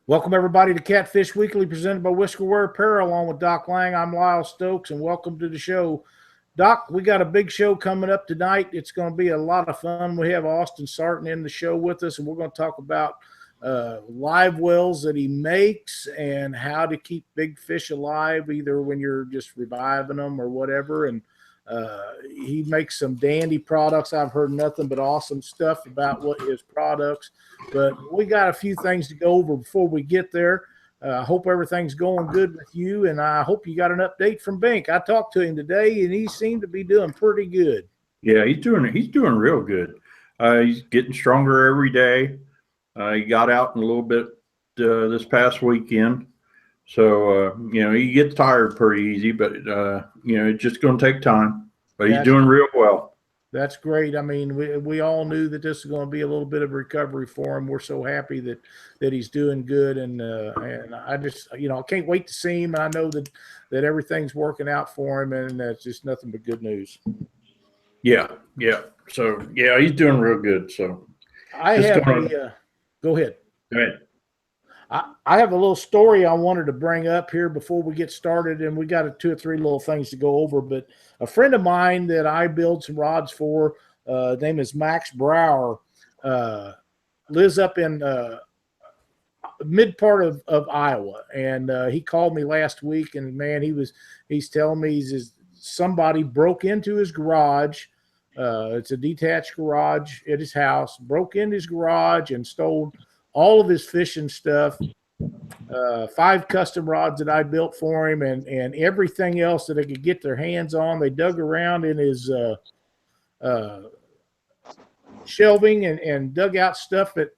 Welcome, everybody, to Catfish Weekly, presented by Whiskerware Apparel, along with Doc Lang. I'm Lyle Stokes, and welcome to the show. Doc, we got a big show coming up tonight. It's going to be a lot of fun. We have Austin Sartin in the show with us, and we're going to talk about Livewells that he makes and how to keep big fish alive, either when you're just reviving them or whatever. And he makes some dandy products. I've heard nothing but awesome stuff about what his products. But we got a few things to go over before we get there. I hope everything's going good with you, and I hope you got an update from Bink. I talked to him today, and he seemed to be doing pretty good. Yeah, he's doing real good. He's getting stronger every day. He got out in a little bit this past weekend. So, he gets tired pretty easy, but, it's just going to take time. But he's doing real well. That's great. I mean, we all knew that this is going to be a little bit of recovery for him. We're so happy that he's doing good. And I just, I can't wait to see him. I know that everything's working out for him, and that's just nothing but good news. Yeah. So, he's doing real good. So I have go ahead. Go ahead. I have a little story I wanted to bring up here before we get started, and we got 2 or 3 little things to go over. But a friend of mine that I build some rods for, his name is Max Brower, lives up in mid part of Iowa, and he called me last week, and man, he's telling me somebody broke into his garage. It's a detached garage at his house, broke into his garage and stole all of his fishing stuff, 5 custom rods that I built for him, and everything else that they could get their hands on. They dug around in his shelving and dug out stuff that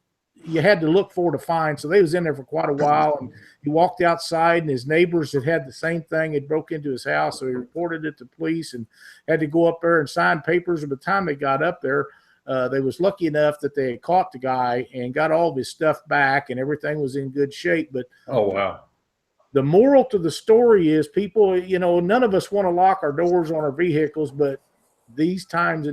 you had to look for to find. So they was in there for quite a while, and he walked outside, and his neighbors had the same thing. It broke into his house, so he reported it to police and had to go up there and sign papers. And by the time they got up there, they was lucky enough that they had caught the guy and got all of his stuff back, and everything was in good shape. But oh, wow. The moral to the story is, people, none of us want to lock our doors on our vehicles, but these times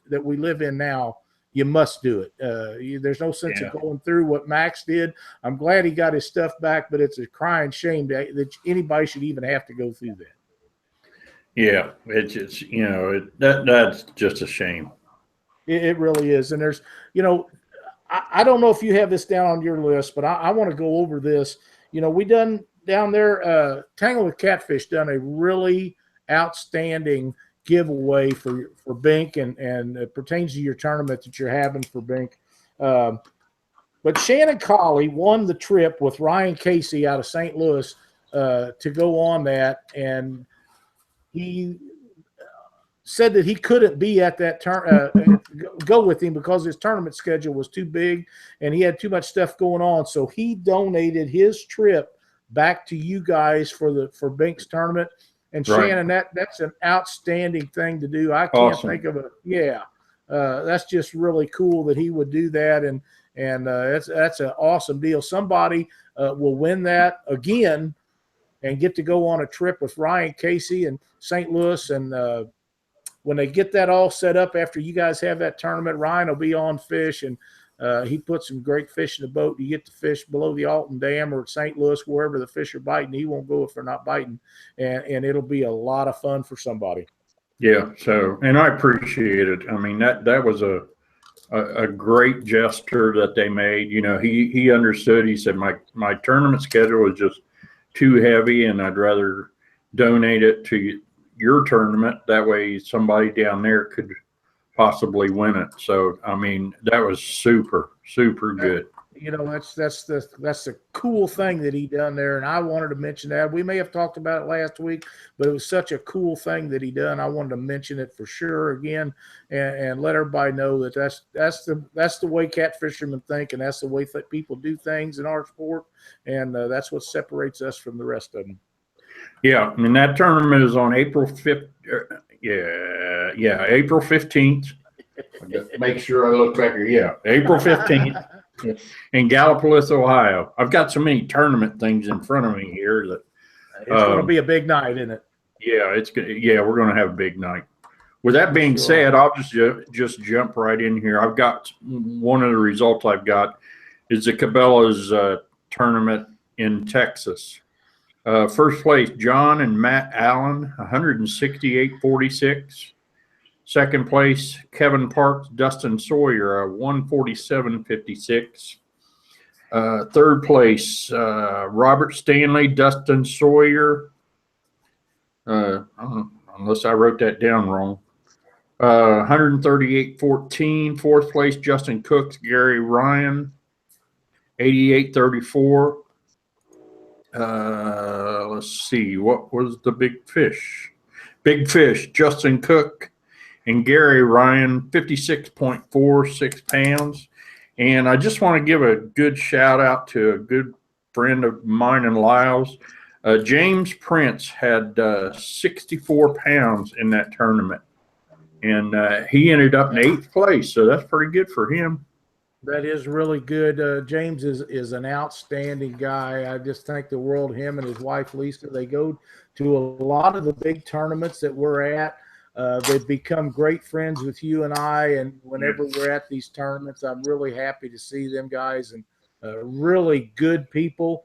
that we live in now, you must do it. There's no sense of going through what Max did. I'm glad he got his stuff back, but it's a crying shame that anybody should even have to go through that. Yeah, it's just, that's just a shame. It really is. And there's, I don't know if you have this down on your list, but I want to go over this. We done down there, Tangle with Catfish done a really outstanding giveaway for Bink, and it pertains to your tournament that you're having for Bink. But Shannon Colley won the trip with Ryan Casey out of St. Louis to go on that, and he said that he couldn't be at that go with him because his tournament schedule was too big and he had too much stuff going on. So he donated his trip back to you guys for Bink's tournament. And right. Shannon, that's an outstanding thing to do. I can't think of it. Yeah. That's just really cool that he would do that. And that's an awesome deal. Somebody will win that again and get to go on a trip with Ryan Casey in St. Louis. And when they get that all set up after you guys have that tournament, Ryan will be on fish, and he put some great fish in the boat. You get to fish below the Alton Dam or at St. Louis, wherever the fish are biting. He won't go if they're not biting, and it'll be a lot of fun for somebody. Yeah. So, and I appreciate it. I mean, that was a great gesture that they made. He understood. He said, my tournament schedule was just too heavy, and I'd rather donate it to your tournament. That way somebody down there could possibly win it. So, I mean, that was super, super good. That's the cool thing that he done there. And I wanted to mention that. We may have talked about it last week, but it was such a cool thing that he done. I wanted to mention it for sure again, and let everybody know that that's the way catfishermen think, and that's the way that people do things in our sport. And that's what separates us from the rest of them. Yeah, and that tournament is on April 5th. April 15th. Make sure I look back here. Yeah, April 15th in Gallipolis, Ohio. I've got so many tournament things in front of me here that it's going to be a big night, isn't it? Yeah, we're going to have a big night. With that being said, I'll just jump right in here. I've got one of the results I've got is the Cabela's tournament in Texas. First place, John and Matt Allen, 168.46. Second place, Kevin Parks, Dustin Sawyer, 147.56. Third place, Robert Stanley, Dustin Sawyer. Unless I wrote that down wrong. 138.14. Fourth place, Justin Cooks, Gary Ryan, 88.34. Let's see, what was the big fish? Big fish, Justin Cook and Gary Ryan, 56.46 pounds. And I just want to give a good shout out to a good friend of mine and Lyle's. James Prince had 64 pounds in that tournament. And he ended up in 8th place, so that's pretty good for him. That is really good. James is an outstanding guy. I just think the world, him and his wife, Lisa, they go to a lot of the big tournaments that we're at. They've become great friends with you and I, and whenever we're at these tournaments, I'm really happy to see them guys, and really good people.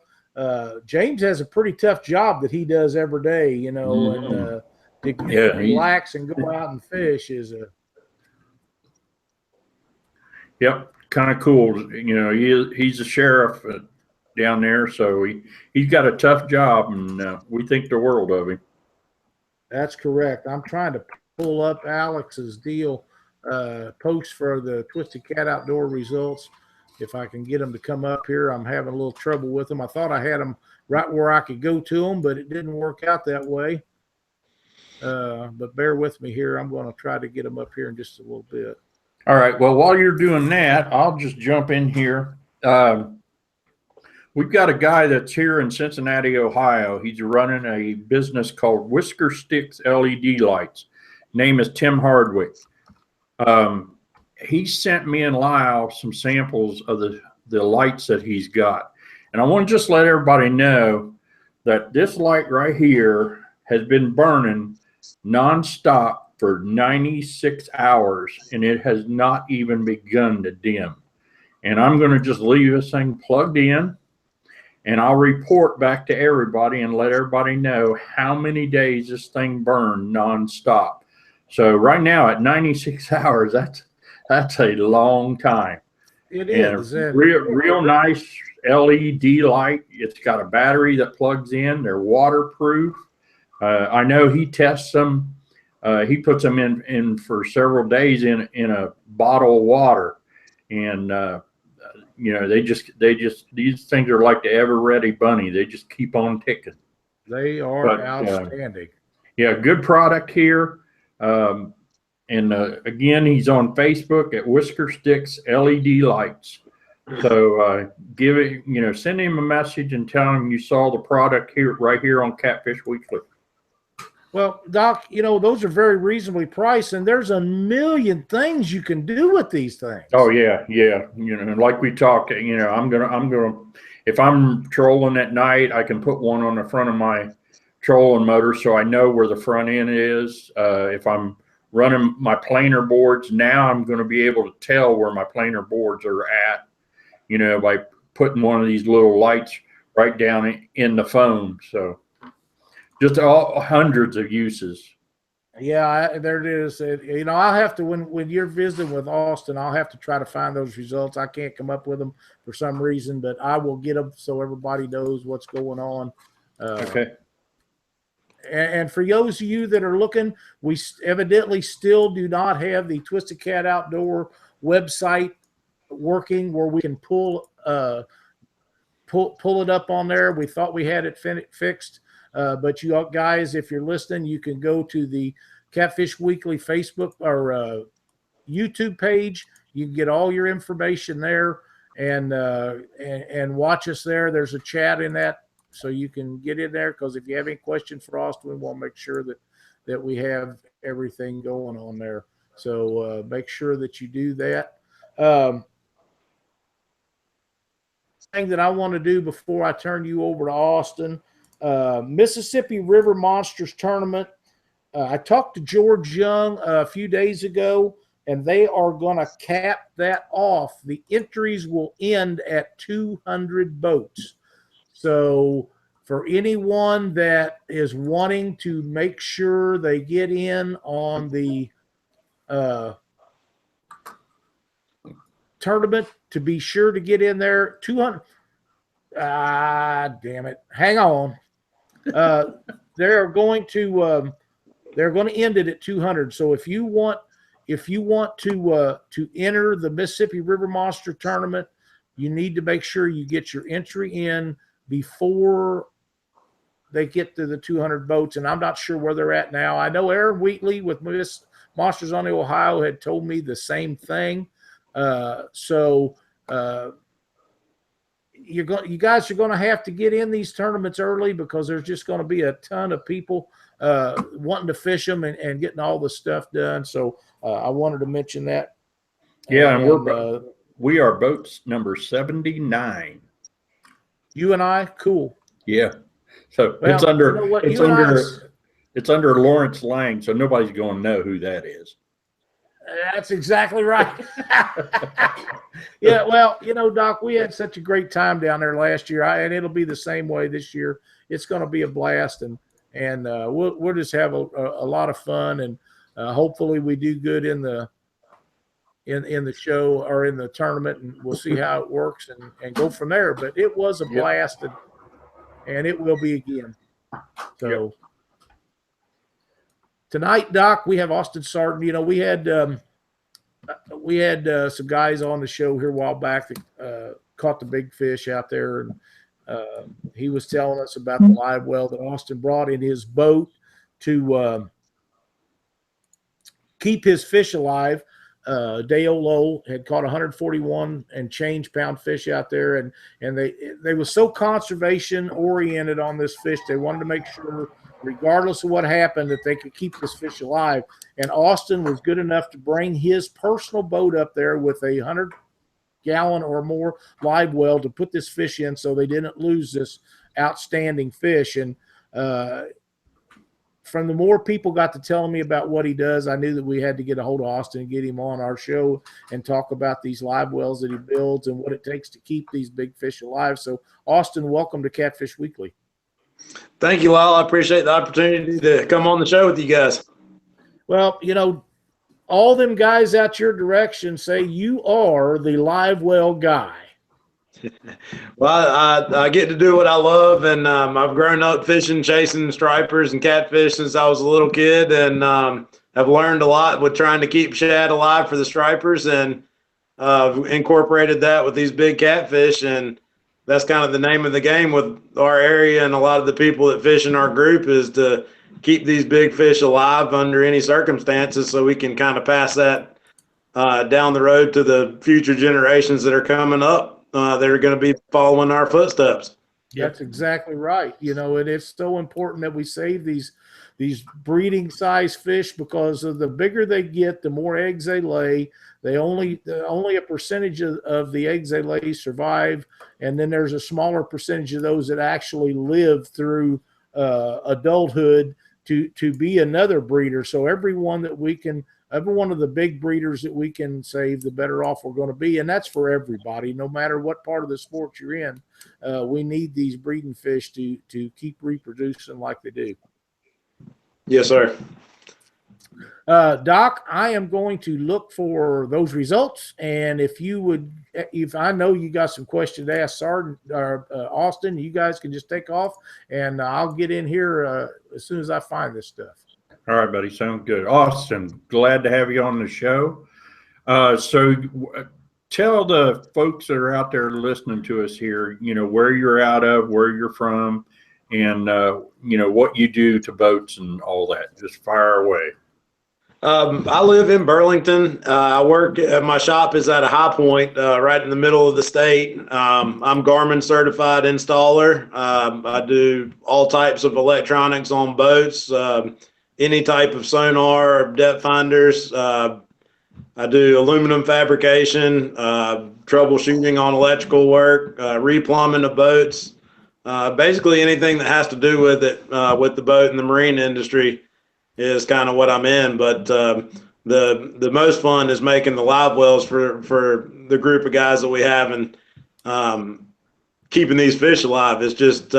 James has a pretty tough job that he does every day, you know, and to relax and go out and fish is a kind of cool. You know, he's a sheriff down there, so he's got a tough job, and we think the world of him. That's correct. I'm trying to pull up Alex's deal post for the Twisted Cat Outdoor results. If I can get them to come up here, I'm having a little trouble with them. I thought I had them right where I could go to them, but it didn't work out that way. But bear with me here. I'm going to try to get them up here in just a little bit. All right. Well, while you're doing that, I'll just jump in here. We've got a guy that's here in Cincinnati, Ohio. He's running a business called Whisker Sticks LED Lights. Name is Tim Hardwick. He sent me and Lyle some samples of the lights that he's got. And I want to just let everybody know that this light right here has been burning nonstop for 96 hours, and it has not even begun to dim. And I'm going to just leave this thing plugged in, and I'll report back to everybody and let everybody know how many days this thing burned nonstop. So right now at 96 hours, that's a long time. It is. Real nice LED light. It's got a battery that plugs in. They're waterproof. I know he tests them. He puts them in for several days in a bottle of water, and you know, they just these things are like the ever ready bunny. They just keep on ticking. They are outstanding. Yeah, good product here. And again, he's on Facebook at Whisker Sticks LED Lights. So send him a message and tell him you saw the product right here on Catfish Weekly. Well, Doc, you know, those are very reasonably priced, and there's a million things you can do with these things. Oh yeah. You know, like we talked, you know, I'm gonna if I'm trolling at night, I can put one on the front of my trolling motor so I know where the front end is. If I'm running my planer boards now, I'm going to be able to tell where my planer boards are at, you know, by putting one of these little lights right down in the foam. So just hundreds of uses. Yeah, there it is. You know, I'll have to, when you're visiting with Austin, I'll have to try to find those results. I can't come up with them for some reason, but I will get them so everybody knows what's going on. Okay. And for those of you that are looking, we evidently still do not have the Twisted Cat Outdoor website working where we can pull it up on there. We thought we had it fixed, but you guys, if you're listening, you can go to the Catfish Weekly Facebook or YouTube page. You can get all your information there and watch us there. There's a chat in that, so you can get in there, because if you have any questions for Austin, we want to make sure that we have everything going on there. So make sure that you do that. Thing that I want to do before I turn you over to Austin, Mississippi River Monsters Tournament. I talked to George Young a few days ago, and they are going to cap that off. The entries will end at 200 boats. So for anyone that is wanting to make sure they get in on the tournament, to be sure to get in there, 200. Damn it. Hang on. They're going to end it at 200. So if you want to enter the Mississippi River Monster tournament, you need to make sure you get your entry in before they get to the 200 boats. And I'm not sure where they're at now. I know Aaron Wheatley with Monsters on the Ohio had told me the same thing. You guys are going to have to get in these tournaments early, because there's just going to be a ton of people wanting to fish them and getting all the stuff done. So I wanted to mention that. Yeah, and we are boats number 79. You and I, cool. Yeah. So well, it's under Lawrence Lang, so nobody's going to know who that is. That's exactly right. Yeah, well, Doc, we had such a great time down there last year, and it'll be the same way this year. It's going to be a blast, and we'll just have a lot of fun, and hopefully we do good in the show or in the tournament, and we'll see how it works and go from there. But it was a blast, and it will be again. So. Yep. Tonight, Doc, we have Austin Sartin. We had some guys on the show here a while back that caught the big fish out there, and he was telling us about the live well that Austin brought in his boat to keep his fish alive. Dale Lowe had caught 141 and change pound fish out there, and they were so conservation oriented on this fish. They wanted to make sure, regardless of what happened, that they could keep this fish alive. And Austin was good enough to bring his personal boat up there with a 100-gallon or more live well to put this fish in, so they didn't lose this outstanding fish. And from the more people got to telling me about what he does, I knew that we had to get a hold of Austin and get him on our show and talk about these live wells that he builds and what it takes to keep these big fish alive. So, Austin, welcome to Catfish Weekly. Thank you, Lyle. I appreciate the opportunity to come on the show with you guys. Well, all them guys out your direction say you are the live well guy. Well, I get to do what I love, and I've grown up fishing, chasing stripers and catfish since I was a little kid, and I've learned a lot with trying to keep shad alive for the stripers, and incorporated that with these big catfish, and that's kind of the name of the game with our area and a lot of the people that fish in our group, is to keep these big fish alive under any circumstances, so we can kind of pass that down the road to the future generations that are coming up. They're going to be following our footsteps. That's exactly right. And it's so important that we save these breeding size fish, because of the bigger they get, the more eggs they lay. Only a percentage of the eggs they lay survive, and then there's a smaller percentage of those that actually live through adulthood to be another breeder. So every one of the big breeders that we can save, the better off we're going to be. And that's for everybody, no matter what part of the sport you're in. We need these breeding fish to keep reproducing like they do. Yes, sir. Doc, I am going to look for those results. And if I know you got some questions to ask Sardin or Austin, you guys can just take off, and I'll get in here as soon as I find this stuff. All right, buddy. Sounds good. Austin, glad to have you on the show. So tell the folks that are out there listening to us here, where you're out of, where you're from, and, what you do to boats and all that. Just fire away. I live in Burlington. I work my shop is at a High Point, right in the middle of the state. I'm Garmin certified installer. I do all types of electronics on boats, any type of sonar, depth finders. I do aluminum fabrication, troubleshooting on electrical work, replumbing of boats, basically anything that has to do with it, with the boat and the marine industry is kind of what I'm in. But the most fun is making the live wells for the group of guys that we have, and keeping these fish alive. It's just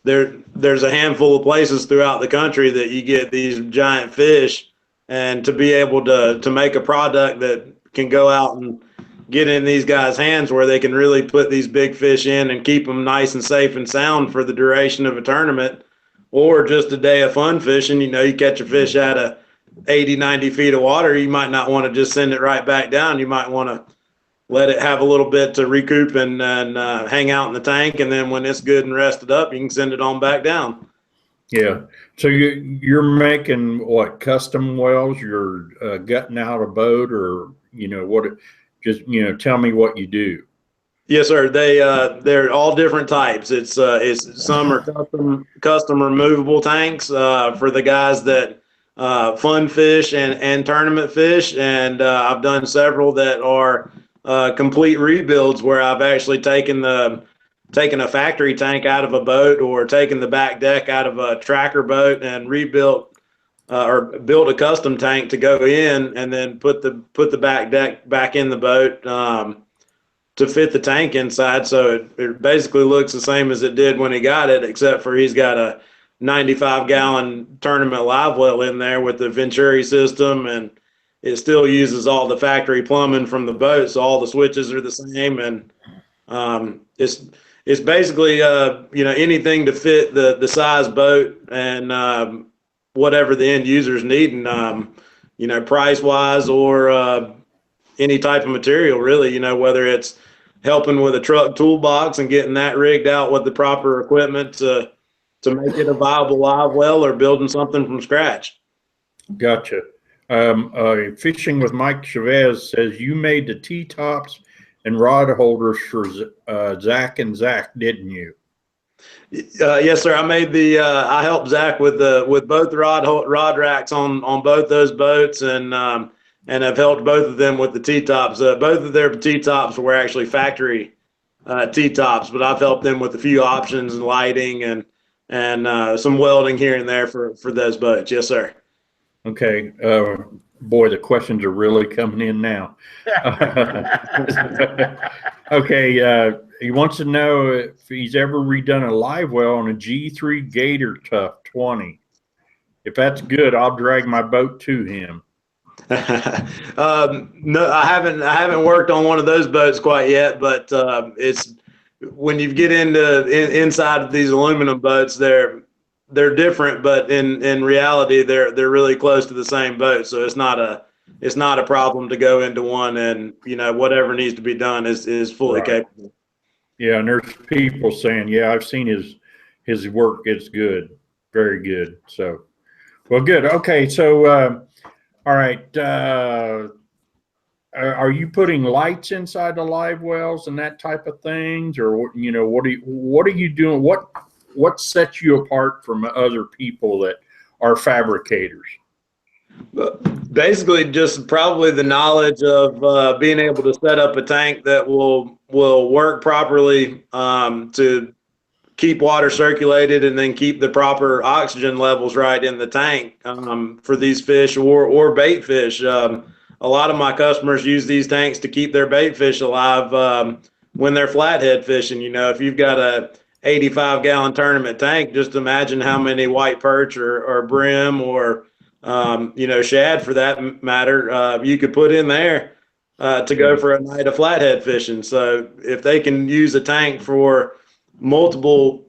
there's a handful of places throughout the country that you get these giant fish, and to be able to make a product that can go out and get in these guys' hands where they can really put these big fish in and keep them nice and safe and sound for the duration of a tournament or just a day of fun fishing. You know, you catch a fish out of 80, 90 feet of water, you might not want to just send it right back down. You might want to let it have a little bit to recoup and hang out in the tank. And then when it's good and rested up, you can send it on back down. Yeah. So you're making what, custom wells? You're gutting out a boat, or, you know, what, just, you know, tell me what you do. Yes, sir. They're all different types. It's some are custom removable tanks for the guys that fun fish and tournament fish. And I've done several that are complete rebuilds where I've actually taken a factory tank out of a boat or taken the back deck out of a tracker boat and rebuilt or built a custom tank to go in, and then put the back deck back in the boat to fit the tank inside. So it basically looks the same as it did when he got it, except for he's got a 95-gallon tournament live well in there with the Venturi system, and it still uses all the factory plumbing from the boat, so all the switches are the same. And it's basically you know, anything to fit the size boat and whatever the end user's needing, you know, price wise or any type of material, really. You know, whether it's helping with a truck toolbox and getting that rigged out with the proper equipment to make it a viable live well, or building something from scratch. Gotcha. Fishing with Mike Chavez says you made the T-tops and rod holders for Zach and Zach, didn't you? Yes, sir. I made I helped Zach with both the rod racks on both those boats, and I've helped both of them with the T-tops. Both of their T-tops were actually factory T-tops, but I've helped them with a few options and lighting and some welding here and there for those boats. Yes, sir. Okay. Boy, the questions are really coming in now. Okay. He wants to know if he's ever redone a live well on a G3 Gator Tough 20. If that's good, I'll drag my boat to him. No, I haven't worked on one of those boats quite yet, but it's when you get inside of these aluminum boats, they're different, but in reality, they're really close to the same boat. So it's not a problem to go into one, and, you know, whatever needs to be done is fully capable. Yeah, and there's people saying, yeah, I've seen his work. It's good, very good. So, well, good. Okay, so all right. Are you putting lights inside the live wells and that type of things, or, you know, what are you doing? What sets you apart from other people that are fabricators? Basically, just probably the knowledge of being able to set up a tank that will work properly to keep water circulated and then keep the proper oxygen levels right in the tank for these fish or bait fish. A lot of my customers use these tanks to keep their bait fish alive when they're flathead fishing. You know, if you've got a 85-gallon tournament tank, just imagine how many white perch or brim or you know, shad for that matter you could put in there to go for a night of flathead fishing. So if they can use a tank for multiple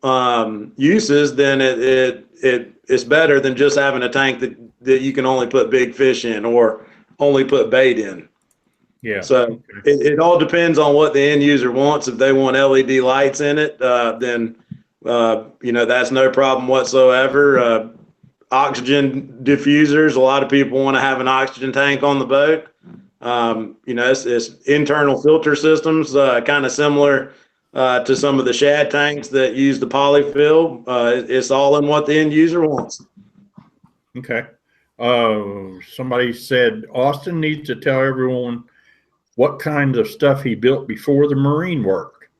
uses, then it's better than just having a tank that you can only put big fish in or only put bait in. Yeah. So it all depends on what the end user wants. If they want LED lights in it, then you know, that's no problem whatsoever. Oxygen diffusers. A lot of people want to have an oxygen tank on the boat. You know, it's internal filter systems, kind of similar to some of the shad tanks that use the polyfill. It's all in what the end user wants. Okay. Somebody said Austin needs to tell everyone what kind of stuff he built before the marine work.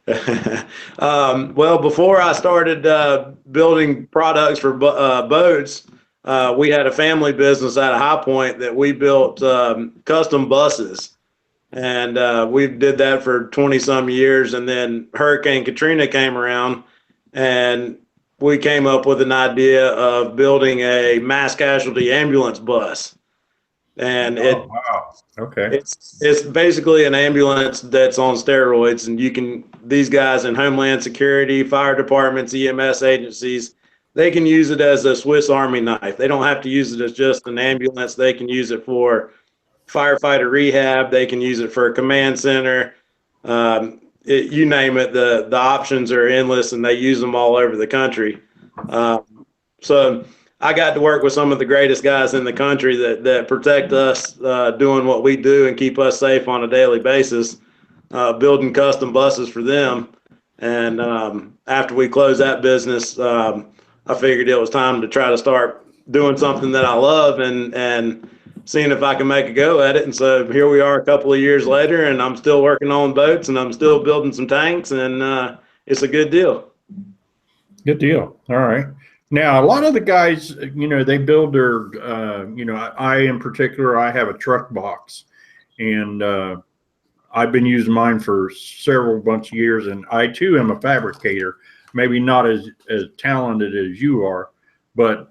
Well, before I started building products for boats, we had a family business at a High Point that we built custom buses. And we did that for 20 some years. And then Hurricane Katrina came around, and we came up with an idea of building a mass casualty ambulance bus. And wow. Okay. it's basically an ambulance that's on steroids, and these guys in Homeland Security, fire departments, EMS agencies, they can use it as a Swiss Army knife. They don't have to use it as just an ambulance. They can use it for firefighter rehab. They can use it for a command center. You name it, the options are endless, and they use them all over the country. So I got to work with some of the greatest guys in the country that protect us doing what we do and keep us safe on a daily basis, building custom buses for them. And after we closed that business, I figured it was time to try to start doing something that I love and seeing if I can make a go at it. And so here we are a couple of years later, and I'm still working on boats, and I'm still building some tanks, and it's a good deal. Good deal. All right. Now, a lot of the guys, they build their, I in particular, I have a truck box, and I've been using mine for several bunch of years, and I too am a fabricator, maybe not as talented as you are, but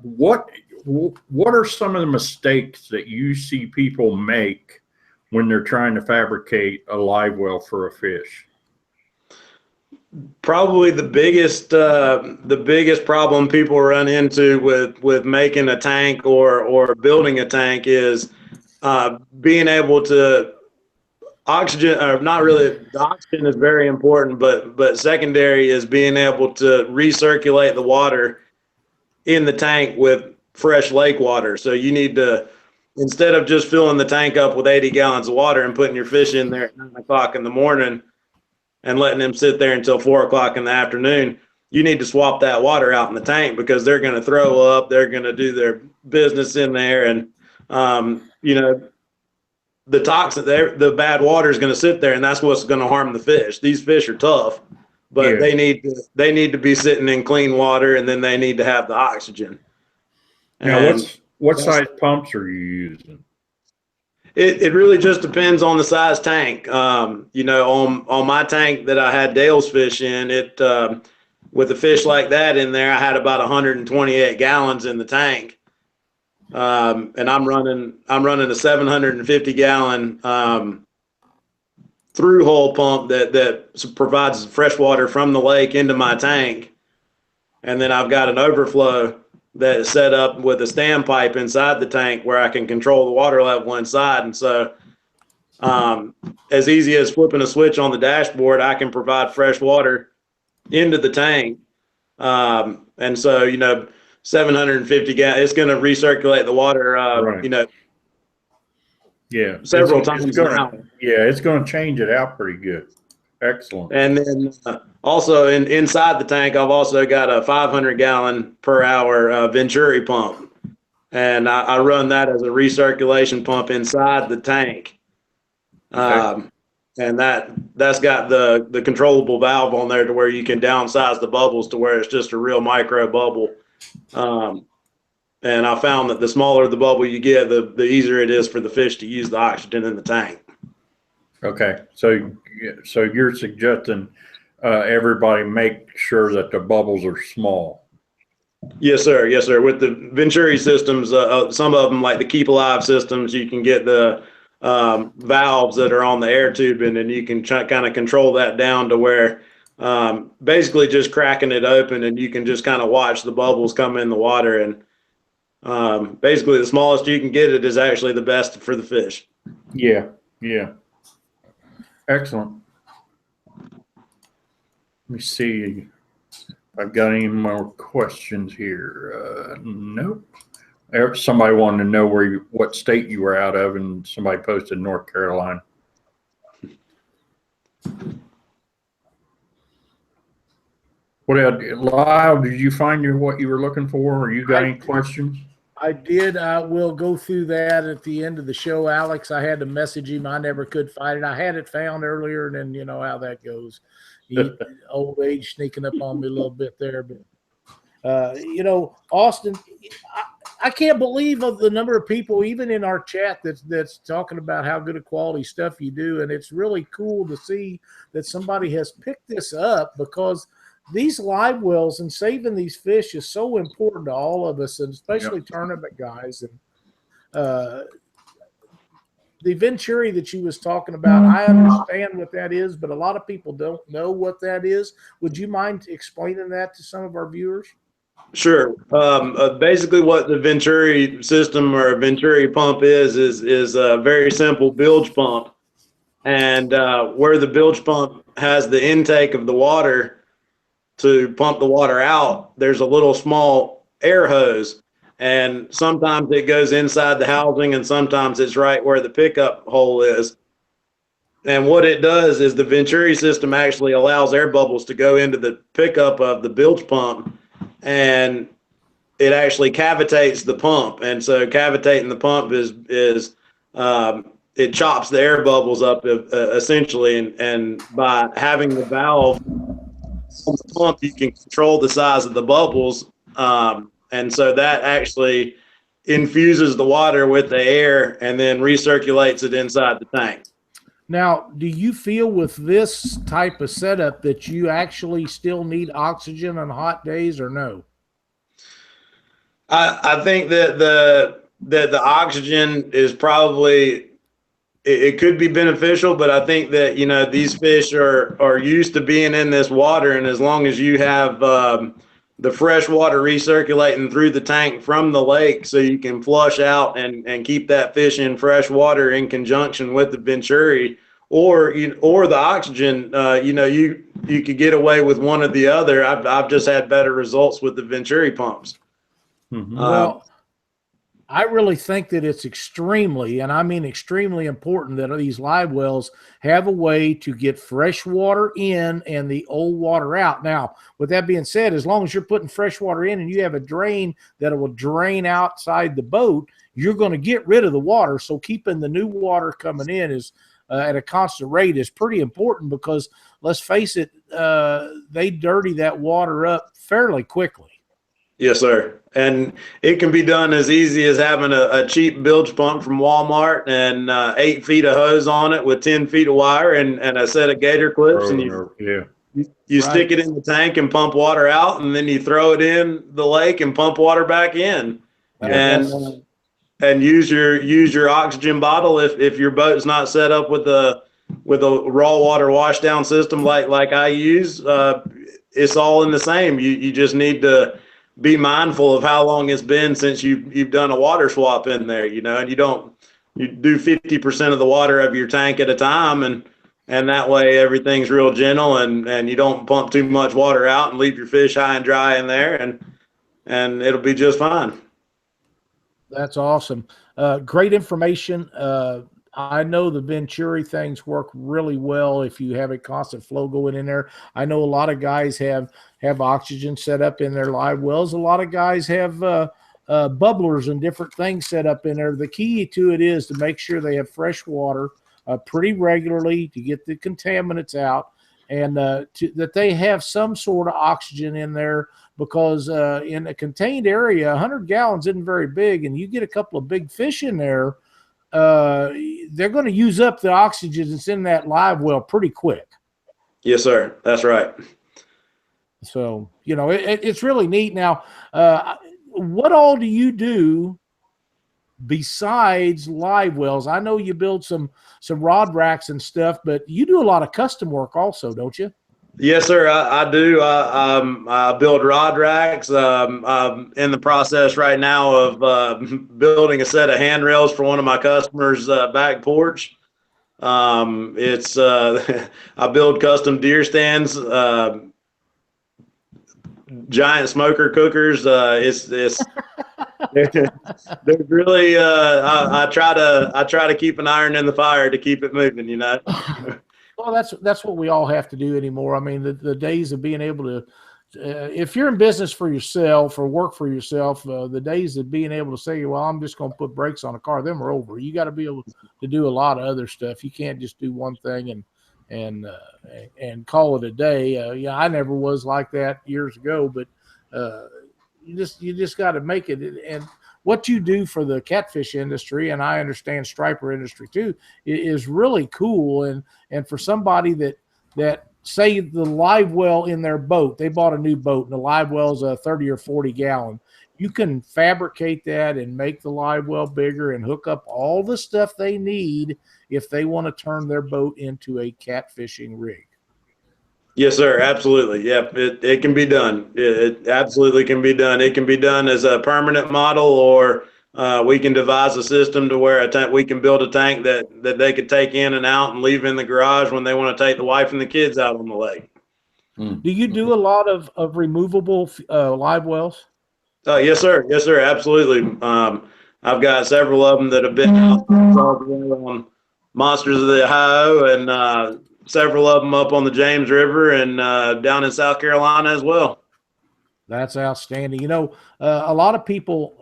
what are some of the mistakes that you see people make when they're trying to fabricate a live well for a fish? Probably the biggest problem people run into with making a tank or building a tank is being able to oxygen, or not really. The oxygen is very important, but secondary is being able to recirculate the water in the tank with fresh lake water. So you need to, instead of just filling the tank up with 80 gallons of water and putting your fish in there at 9 o'clock in the morning and letting them sit there until 4 o'clock in the afternoon, you need to swap that water out in the tank, because they're going to throw up, they're going to do their business in there, and the toxin, the bad water is going to sit there, and that's what's going to harm the fish. These fish are tough, but they need to be sitting in clean water, and then they need to have the oxygen. Now, what size pumps are you using? It really just depends on the size tank. On my tank that I had Dale's fish in, with a fish like that in there, I had about 128 gallons in the tank. And I'm running a 750 gallon through hole pump that provides fresh water from the lake into my tank. And then I've got an overflow that is set up with a standpipe inside the tank where I can control the water level inside. And so as easy as flipping a switch on the dashboard, I can provide fresh water into the tank. And so, 750 gallons, it's going to recirculate the water, right. several times an hour. Yeah, it's going to change it out pretty good. Excellent. And then also inside the tank, I've also got a 500 gallon per hour Venturi pump. And I run that as a recirculation pump inside the tank. Okay. And that's got the controllable valve on there to where you can downsize the bubbles to where it's just a real micro bubble. And I found that the smaller the bubble you get, the easier it is for the fish to use the oxygen in the tank. Okay, so you're suggesting everybody make sure that the bubbles are small. Yes, sir. Yes, sir. With the Venturi systems, some of them, like the Keep Alive systems, you can get the valves that are on the air tubing, and you can kind of control that down to where basically just cracking it open, and you can just kind of watch the bubbles come in the water. And basically the smallest you can get it is actually the best for the fish. Yeah. Excellent. Let me see if I've got any more questions here. Nope. Somebody wanted to know what state you were out of, and somebody posted North Carolina. What else? Lyle, did you find what you were looking for, or you got any questions? I did. I will go through that at the end of the show, Alex. I had to message him. I never could find it. I had it found earlier, and then you know how that goes. Old age sneaking up on me a little bit there. But, Austin, I can't believe of the number of people, even in our chat, that's talking about how good a quality stuff you do, and it's really cool to see that somebody has picked this up, because these live wells and saving these fish is so important to all of us, and especially tournament guys. And the venturi that you was talking about, I understand what that is, but a lot of people don't know what that is. Would you mind explaining that to some of our viewers? Sure. Basically, what the Venturi system or a Venturi pump is a very simple bilge pump, and where the bilge pump has the intake of the water to pump the water out, there's a little small air hose, and sometimes it goes inside the housing, and sometimes it's right where the pickup hole is. And what it does is the Venturi system actually allows air bubbles to go into the pickup of the bilge pump, and it actually cavitates the pump. And so cavitating the pump is it chops the air bubbles up essentially. And by having the valve on the pump, you can control the size of the bubbles. And so that actually infuses the water with the air and then recirculates it inside the tank. Now, do you feel with this type of setup that you actually still need oxygen on hot days, or no? I think that the oxygen is probably, it could be beneficial, but I think that, you know, these fish are used to being in this water, and as long as you have the fresh water recirculating through the tank from the lake, so you can flush out and keep that fish in fresh water in conjunction with the Venturi or the oxygen, you could get away with one or the other. I've just had better results with the Venturi pumps. Mm-hmm. Well, I really think that it's extremely, and I mean extremely important, that these live wells have a way to get fresh water in and the old water out. Now, with that being said, as long as you're putting fresh water in and you have a drain that will drain outside the boat, you're going to get rid of the water. So keeping the new water coming in is at a constant rate is pretty important, because let's face it, they dirty that water up fairly quickly. Yes, sir. And it can be done as easy as having a cheap bilge pump from Walmart and 8 feet of hose on it with 10 feet of wire and a set of gator clips. And you stick it in the tank and pump water out, and then you throw it in the lake and pump water back in. And use your oxygen bottle if your boat's not set up with a raw water wash down system like I use. It's all in the same. You just need to be mindful of how long it's been since you've done a water swap in there, and you do 50% of the water of your tank at a time, and that way everything's real gentle, and you don't pump too much water out and leave your fish high and dry in there, and it'll be just fine. That's awesome. Great information. I know the Venturi things work really well if you have a constant flow going in there. I know a lot of guys have oxygen set up in their live wells. A lot of guys have bubblers and different things set up in there. The key to it is to make sure they have fresh water pretty regularly to get the contaminants out, and that they have some sort of oxygen in there, because in a contained area, 100 gallons isn't very big, and you get a couple of big fish in there, they're going to use up the oxygen that's in that live well pretty quick. Yes, sir. That's right. So, it's really neat. Now, what all do you do besides live wells? I know you build some rod racks and stuff, but you do a lot of custom work also, don't you? Yes, sir. I do. I build rod racks. I'm in the process right now of building a set of handrails for one of my customers' back porch. It's I build custom deer stands, giant smoker cookers. It's they're really. I try to keep an iron in the fire to keep it moving. Well, that's what we all have to do anymore. I mean, the days of being able to, if you're in business for yourself or work for yourself, the days of being able to say, well, I'm just going to put brakes on a car, them are over. You got to be able to do a lot of other stuff. You can't just do one thing and call it a day. I never was like that years ago, but you just got to make it. And what you do for the catfish industry, and I understand striper industry too, is really cool. And for somebody that say the live well in their boat, they bought a new boat and the live well's a 30 or 40 gallon. You can fabricate that and make the live well bigger and hook up all the stuff they need if they want to turn their boat into a catfishing rig. Yes, sir. Absolutely. Yep. It can be done. It absolutely can be done. It can be done as a permanent model, or we can devise a system to where we can build a tank that they could take in and out and leave in the garage when they want to take the wife and the kids out on the lake. Do you do a lot of removable live wells? Yes, sir. Yes, sir. Absolutely. I've got several of them that have been out on Monsters of the Ohio, and several of them up on the James River and down in South Carolina as well. That's outstanding. You know, a lot of people,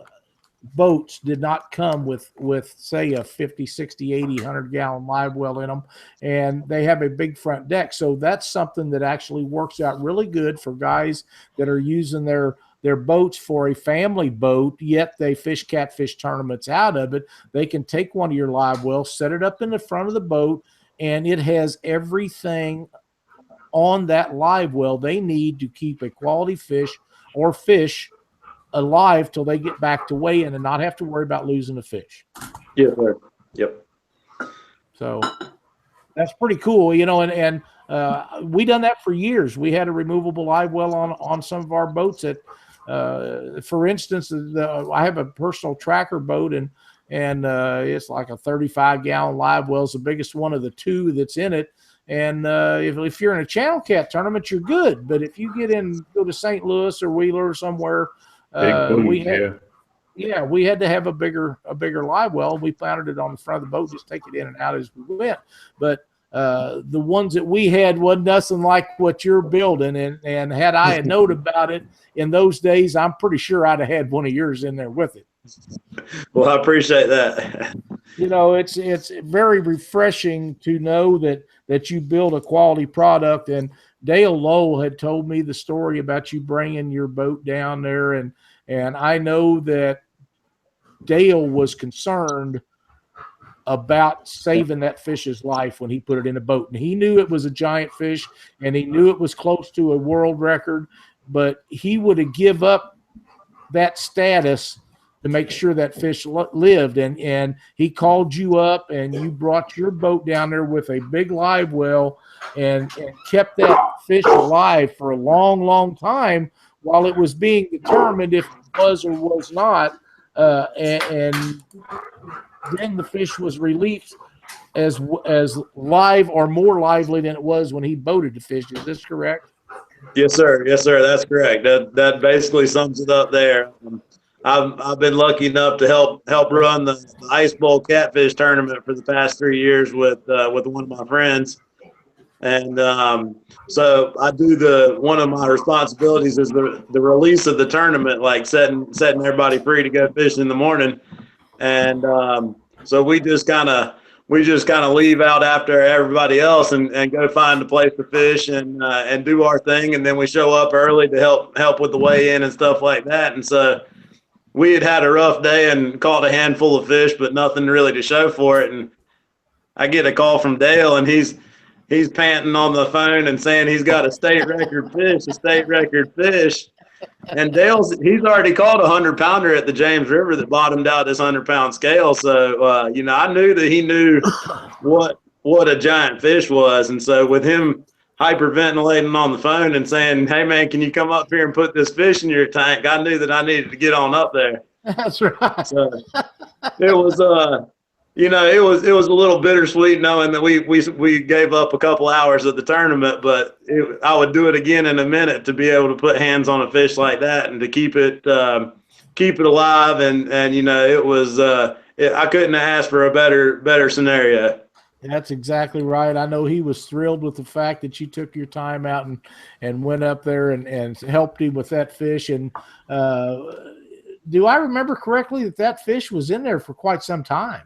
boats did not come with say a 50, 60, 80, 100 gallon live well in them, and they have a big front deck. So that's something that actually works out really good for guys that are using their boats for a family boat, yet they fish catfish tournaments out of it. They can take one of your live wells, set it up in the front of the boat, and it has everything on that live well they need to keep a quality fish or fish alive till they get back to weigh in and not have to worry about losing a fish. Yes, sir. Yep. So that's pretty cool, you know, and we done that for years. We had a removable live well on some of our boats that, for instance, I have a personal tracker boat, and it's like a 35 gallon live well. It's the biggest one of the two that's in it. And if you're in a channel cat tournament, you're good. But if you go to St. Louis or Wheeler or somewhere, we had to have a bigger live well. We mounted it on the front of the boat, just take it in and out as we went. But the ones that we had wasn't nothing like what you're building. And had I had known about it in those days, I'm pretty sure I'd have had one of yours in there with it. Well, I appreciate that. You know, it's very refreshing to know that you build a quality product. And Dale Lowell had told me the story about you bringing your boat down there, and I know that Dale was concerned about saving that fish's life when he put it in a boat. And he knew it was a giant fish, and he knew it was close to a world record, but he would have give up that status to make sure that fish lived. And he called you up, and you brought your boat down there with a big live well and kept that fish alive for a long, long time while it was being determined if it was or was not. And then the fish was released as live or more lively than it was when he boated the fish. Is this correct? Yes, sir. Yes, sir. That's correct. That basically sums it up there. I've been lucky enough to help run the Ice Bowl Catfish tournament for the past 3 years with one of my friends, and so I do one of my responsibilities is the release of the tournament, like setting everybody free to go fishing in the morning, and so we just kind of leave out after everybody else and go find a place to fish and do our thing, and then we show up early to help with the weigh in and stuff like that, and so. We had a rough day and caught a handful of fish, but nothing really to show for it. And I get a call from Dale, and he's panting on the phone and saying he's got a state record fish. And he's already caught a 100-pounder at the James River that bottomed out his 100-pound scale. So I knew that he knew what a giant fish was, and so with him hyperventilating on the phone and saying, "Hey man, can you come up here and put this fish in your tank?" I knew that I needed to get on up there. That's right. So it was, it was a little bittersweet knowing that we gave up a couple hours of the tournament, but I would do it again in a minute to be able to put hands on a fish like that and to keep it alive. And it was I couldn't have asked for a better scenario. That's exactly right. I know he was thrilled with the fact that you took your time out and went up there and helped him with that fish. And do I remember correctly that fish was in there for quite some time?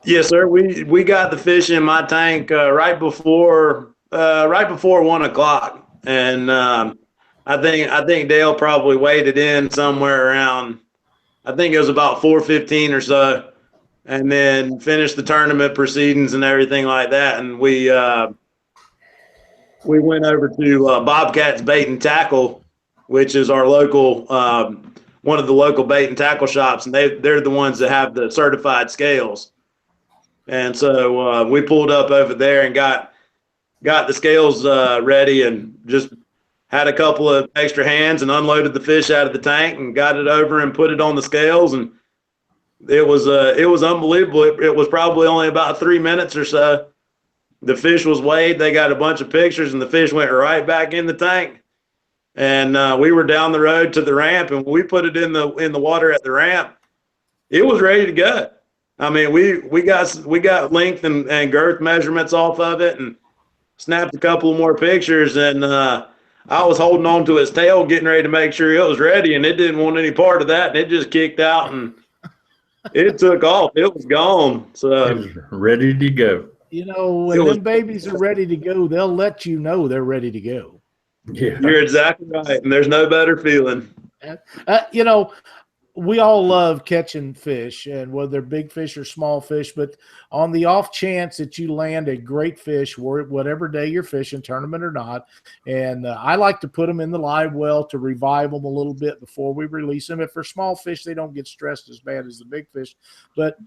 Yes, sir. We got the fish in my tank right before 1 o'clock, and I think Dale probably weighed it in somewhere around I think it was about 4:15 or so, and then finished the tournament proceedings and everything like that. And we went over to Bobcat's Bait and Tackle, which is our local one of the local bait and tackle shops, and they're the ones that have the certified scales. And so we pulled up over there and got the scales ready, and just had a couple of extra hands and unloaded the fish out of the tank and got it over and put it on the scales. And it was unbelievable. It was probably only about 3 minutes or so. The fish was weighed. They got a bunch of pictures, and the fish went right back in the tank. And we were down the road to the ramp, and we put it in the water at the ramp. It was ready to go. I mean, we got length and girth measurements off of it, and snapped a couple more pictures. And I was holding on to its tail, getting ready to make sure it was ready, and it didn't want any part of that, and it just kicked out and it took off. It was gone. So It was ready to go. You know, when them babies are ready to go, they'll let you know they're ready to go. Yeah. you're exactly right, and there's no better feeling. You know, we all love catching fish, and whether they're big fish or small fish, but on the off chance that you land a great fish, whatever day you're fishing, tournament or not, and I like to put them in the live well to revive them a little bit before we release them. If they're small fish, they don't get stressed as bad as the big fish. But,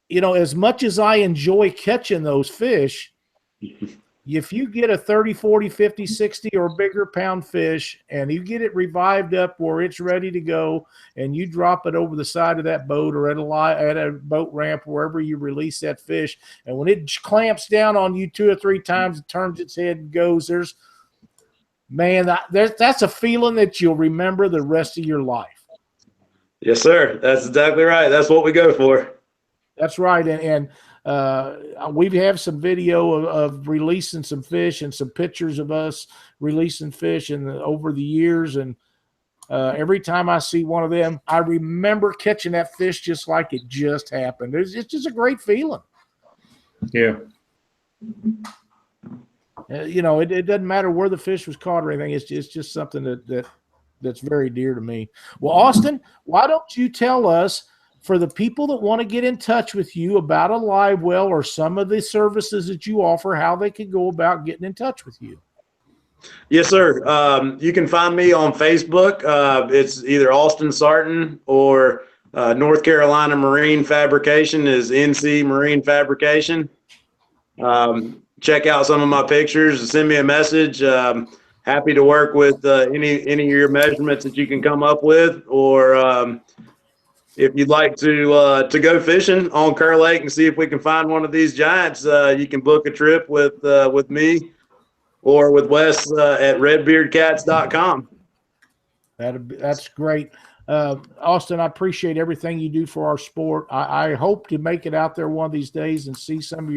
you know, as much as I enjoy catching those fish, if you get a 30, 40, 50, 60 or bigger pound fish and you get it revived up where it's ready to go, and you drop it over the side of that boat or at a boat ramp, wherever you release that fish, and when it clamps down on you 2 or 3 times, it turns its head and goes, that's a feeling that you'll remember the rest of your life. Yes, sir. That's exactly right. That's what we go for. That's right. And we have some video of releasing some fish and some pictures of us releasing fish over the years. And every time I see one of them, I remember catching that fish just like it just happened. It's just a great feeling. Yeah. You know, it doesn't matter where the fish was caught or anything. It's just something that's very dear to me. Well, Austin, why don't you tell us, for the people that want to get in touch with you about a live well or some of the services that you offer, how they can go about getting in touch with you? Yes, sir. You can find me on Facebook. It's either Austin Sartin or North Carolina Marine Fabrication is NC Marine Fabrication. Check out some of my pictures, send me a message. Happy to work with any of your measurements that you can come up with, or if you'd like to go fishing on Kerr Lake and see if we can find one of these giants, you can book a trip with me or with Wes at redbeardcats.com. That's great. Austin, I appreciate everything you do for our sport. I hope to make it out there one of these days and see some of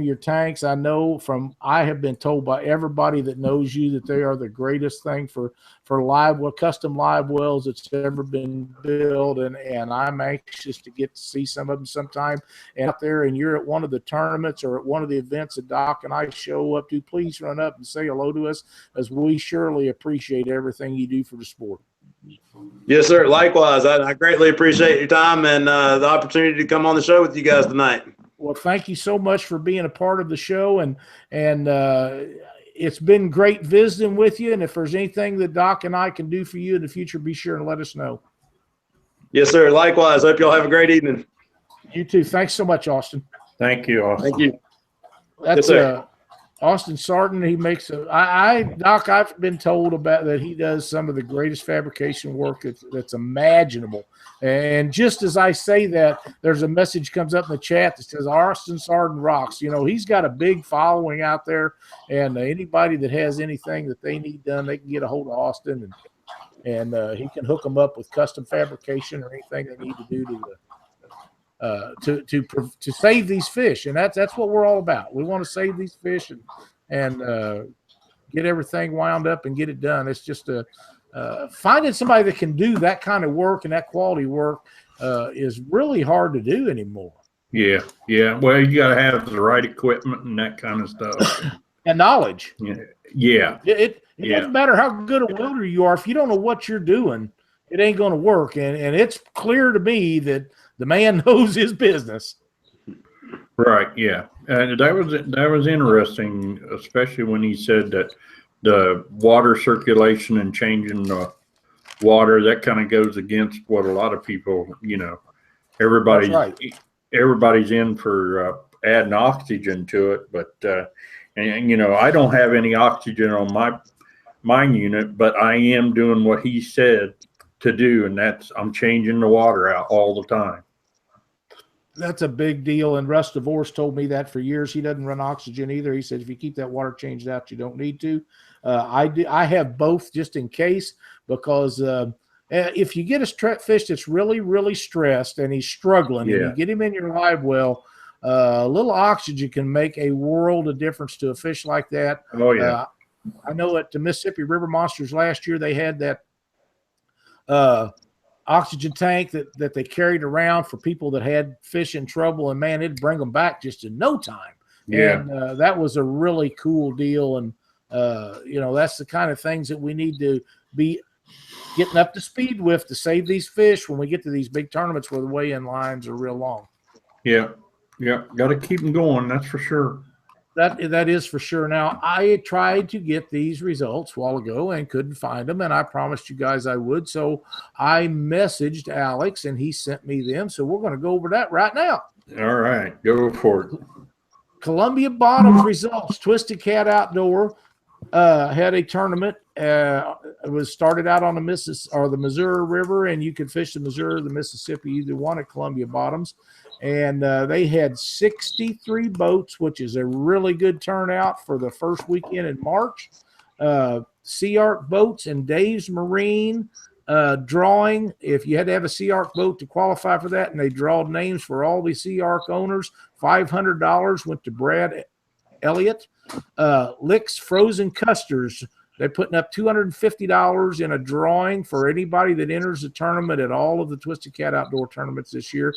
your tanks. I have been told by everybody that knows you that they are the greatest thing for custom live wells that's ever been built, and I'm anxious to get to see some of them sometime. And out there, and you're at one of the tournaments or at one of the events that Doc and I show up to, please run up and say hello to us, as we surely appreciate everything you do for the sport. Yes, sir. Likewise. I greatly appreciate your time and the opportunity to come on the show with you guys tonight. Well, thank you so much for being a part of the show, and it's been great visiting with you. And if there's anything that Doc and I can do for you in the future, be sure and let us know. Yes, sir. Likewise. Hope y'all have a great evening. You too. Thanks so much, Austin. Thank you, Austin. Thank you. That's yes, Austin Sartin. He makes Doc, I've been told about that he does some of the greatest fabrication work that's imaginable. And just as I say that, there's a message comes up in the chat that says Austin Sartin rocks. You know, he's got a big following out there, and anybody that has anything that they need done, they can get a hold of Austin, and he can hook them up with custom fabrication or anything they need to do to save these fish. And that's what we're all about. We want to save these fish and get everything wound up and get it done. It's just finding somebody that can do that kind of work and that quality work is really hard to do anymore. Yeah. Well, you got to have the right equipment and that kind of stuff. And knowledge. Yeah. It doesn't matter how good a welder you are. If you don't know what you're doing, it ain't going to work. And it's clear to me that the man knows his business. Right. Yeah. And that was interesting, especially when he said that the water circulation and changing the water, that kind of goes against what a lot of people, everybody's right. Everybody's in for adding oxygen to it, but I don't have any oxygen on my unit, but I am doing what he said to do, and I'm changing the water out all the time. That's a big deal. And Russ DeVos told me that for years. He doesn't run oxygen either. He said, if you keep that water changed out, you don't need to. I have both just in case, because if you get a fish that's really, really stressed and he's struggling, and you get him in your live well, a little oxygen can make a world of difference to a fish like that. Oh, yeah. I know at the Mississippi River Monsters last year, they had that oxygen tank that they carried around for people that had fish in trouble, and man, it'd bring them back just in no time. Yeah. And that was a really cool deal. And that's the kind of things that we need to be getting up to speed with to save these fish when we get to these big tournaments where the weigh-in lines are real long. Yeah. Got to keep them going. That's for sure. That is for sure. Now, I tried to get these results a while ago and couldn't find them, and I promised you guys I would. So I messaged Alex, and he sent me them. So we're going to go over that right now. All right, go for it. Columbia Bottoms results. Twisted Cat Outdoor had a tournament. It was started out on the Missouri River, and you could fish the Missouri or the Mississippi, either one at Columbia Bottoms. And they had 63 boats, which is a really good turnout for the first weekend in March. Sea Arc boats and Dave's Marine drawing. If you had to have a Sea Arc boat to qualify for that, and they drawed names for all the Sea Arc owners, $500 went to Brad Elliott. Licks Frozen Custards, they're putting up $250 in a drawing for anybody that enters the tournament at all of the Twisted Cat Outdoor tournaments this year.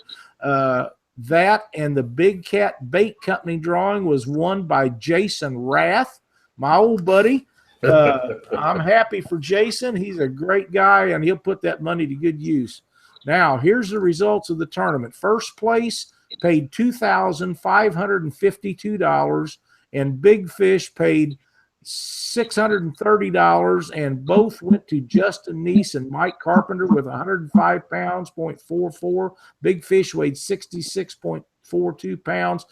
That and the Big Cat Bait Company drawing was won by Jason Rath, my old buddy. I'm happy for Jason. He's a great guy, and he'll put that money to good use. Now, here's the results of the tournament. First place paid $2,552, and Big Fish paid $630, and both went to Justin Neese and Mike Carpenter with 105 pounds, 0.44. Big Fish weighed 66.42 pounds.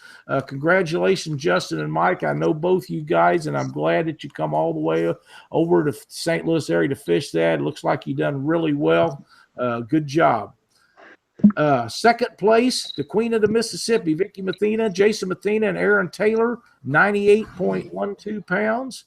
Congratulations, Justin and Mike. I know both you guys, and I'm glad that you come all the way over to St. Louis area to fish that. It looks like you done really well. Good job. Second place, the Queen of the Mississippi, Vicky Mathena, Jason Mathena, and Aaron Taylor, 98.12 pounds.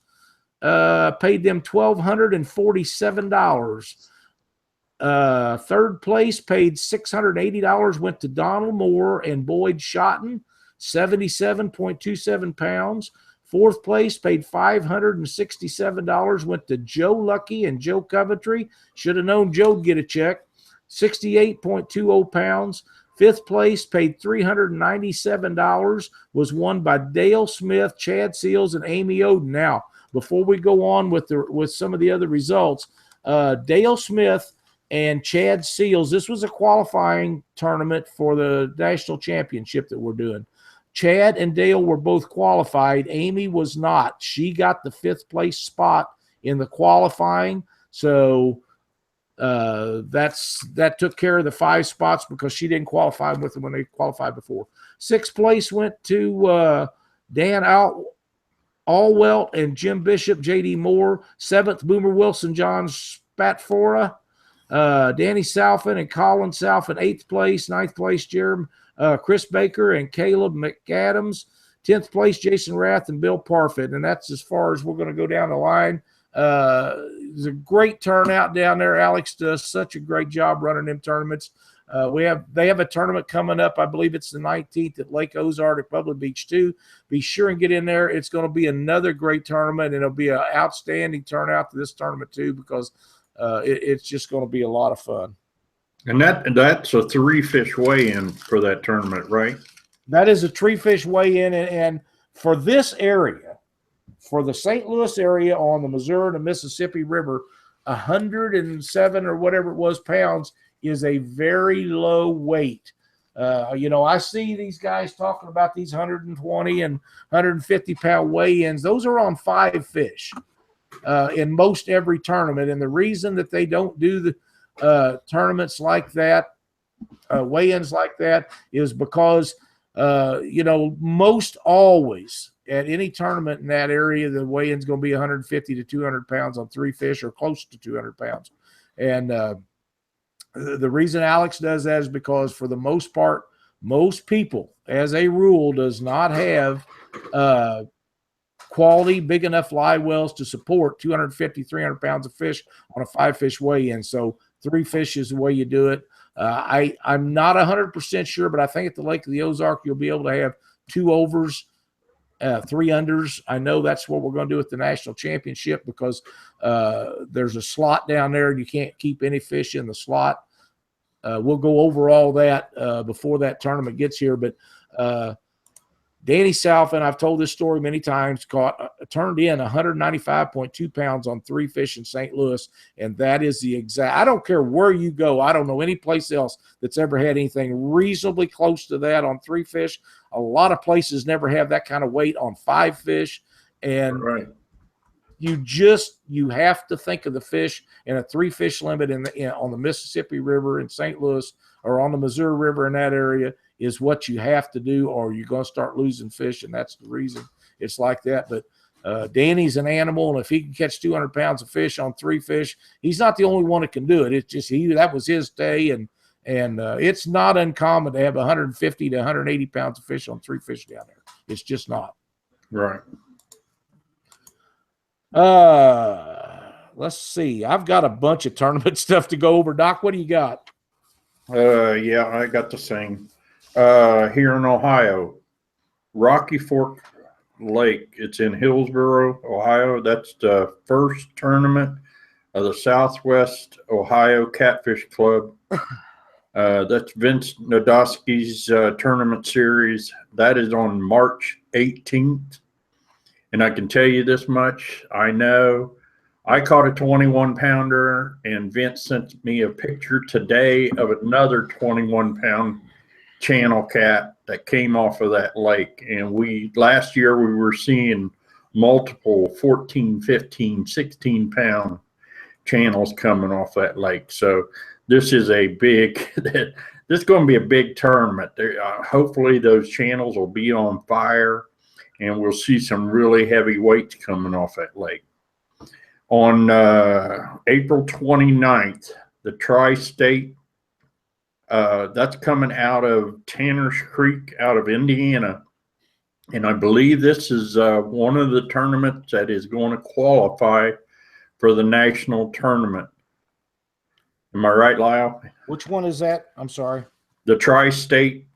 Paid them $1,247. Third place paid $680, went to Donald Moore and Boyd Schotten, 77.27 pounds. Fourth place paid $567, went to Joe Lucky and Joe Coventry. Should have known Joe'd get a check. 68.20 pounds. Fifth place paid $397, was won by Dale Smith, Chad Seals, and Amy Oden. Now, before we go on with some of the other results, Dale Smith and Chad Seals, this was a qualifying tournament for the national championship that we're doing. Chad and Dale were both qualified. Amy was not. She got the fifth place spot in the qualifying. So that took care of the 5 spots because she didn't qualify with them when they qualified before. Sixth place went to Dan Allwelt and Jim Bishop, J.D. Moore. Seventh, Boomer Wilson, John Spatfora, Danny Salfin and Colin Salfin. Eighth place. Ninth place, Chris Baker and Caleb McAdams. 10th place, Jason Rath and Bill Parfit. And that's as far as we're going to go down the line. It's a great turnout down there. Alex does such a great job running them tournaments. They have a tournament coming up. I believe it's the 19th at Lake Ozark at Public Beach 2. Be sure and get in there. It's going to be another great tournament, and it'll be an outstanding turnout to this tournament too, because it's just going to be a lot of fun. And that's a 3-fish weigh-in for that tournament, right? That is a 3-fish weigh-in, and for this area, for the St. Louis area on the Missouri and Mississippi River, 107 or whatever it was pounds is a very low weight. I see these guys talking about these 120 and 150 pound weigh-ins. Those are on 5 fish in most every tournament. And the reason that they don't do the tournaments like that, weigh-ins like that, is because, most always at any tournament in that area, the weigh-in is going to be 150 to 200 pounds on 3 fish or close to 200 pounds. And the reason Alex does that is because for the most part, most people, as a rule, does not have quality big enough live wells to support 250, 300 pounds of fish on a 5 fish weigh-in. So 3 fish is the way you do it. I'm not 100% sure, but I think at the Lake of the Ozark, you'll be able to have 2 overs, 3 unders. I know that's what we're going to do at the national championship because there's a slot down there and you can't keep any fish in the slot. We'll go over all that before that tournament gets here. But Danny Southend, I've told this story many times, turned in 195.2 pounds on 3 fish in St. Louis. And that is the exact, I don't care where you go. I don't know any place else that's ever had anything reasonably close to that on 3 fish. A lot of places never have that kind of weight on 5 fish. And Right. you have to think of the fish in a 3 fish limit on the Mississippi River in St. Louis or on the Missouri River in that area is what you have to do, or you're going to start losing fish. And that's the reason it's like that. But Danny's an animal. And if he can catch 200 pounds of fish on 3 fish, he's not the only one that can do it. It's just, that was his day. And it's not uncommon to have 150 to 180 pounds of fish on 3 fish down there. It's just not. Right. Let's see. I've got a bunch of tournament stuff to go over. Doc, what do you got? Yeah, I got the same. Here in Ohio, Rocky Fork Lake. It's in Hillsboro, Ohio. That's the first tournament of the Southwest Ohio Catfish Club. That's Vince Nadosky's tournament series. That is on March 18th. And I can tell you this much. I know I caught a 21-pounder, and Vince sent me a picture today of another 21-pound channel cat that came off of that lake. And last year we were seeing multiple 14, 15, 16-pound channels coming off that lake. So this is this is going to be a big tournament. Hopefully those channels will be on fire, and we'll see some really heavy weights coming off that lake. On April 29th, the Tri-State, that's coming out of Tanner's Creek out of Indiana. And I believe this is one of the tournaments that is going to qualify for the national tournament. Am I right, Lyle? Which one is that? I'm sorry. The Tri-State,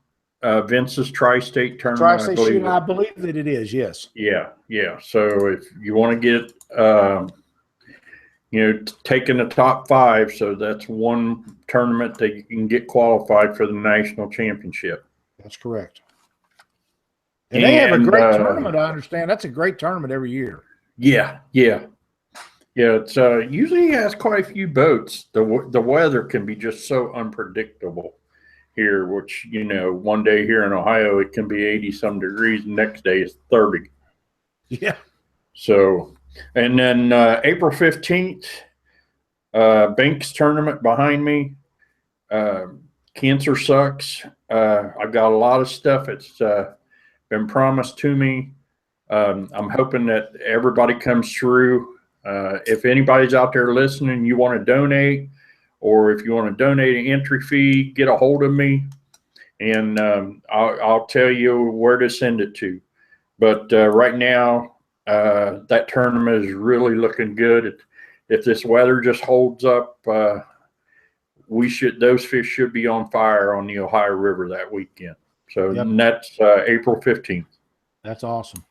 Vince's Tri-State tournament. Tri-State, I believe that it is, yes. Yeah. So if you want to get, taking the top 5, so that's one tournament that you can get qualified for the national championship. That's correct. And they have a great tournament, I understand. That's a great tournament every year. Yeah. It's usually has quite a few boats. The weather can be just so unpredictable here, which, one day here in Ohio, it can be 80 some degrees. The next day it's 30. Yeah. So, and then April 15th, Banks tournament behind me. Cancer sucks. I've got a lot of stuff. It's been promised to me. I'm hoping that everybody comes through. If anybody's out there listening, you want to donate, or if you want to donate an entry fee, get a hold of me, and I'll tell you where to send it to. But right now, that tournament is really looking good. If this weather just holds up, those fish should be on fire on the Ohio River that weekend. So yep. That's April 15th. That's awesome.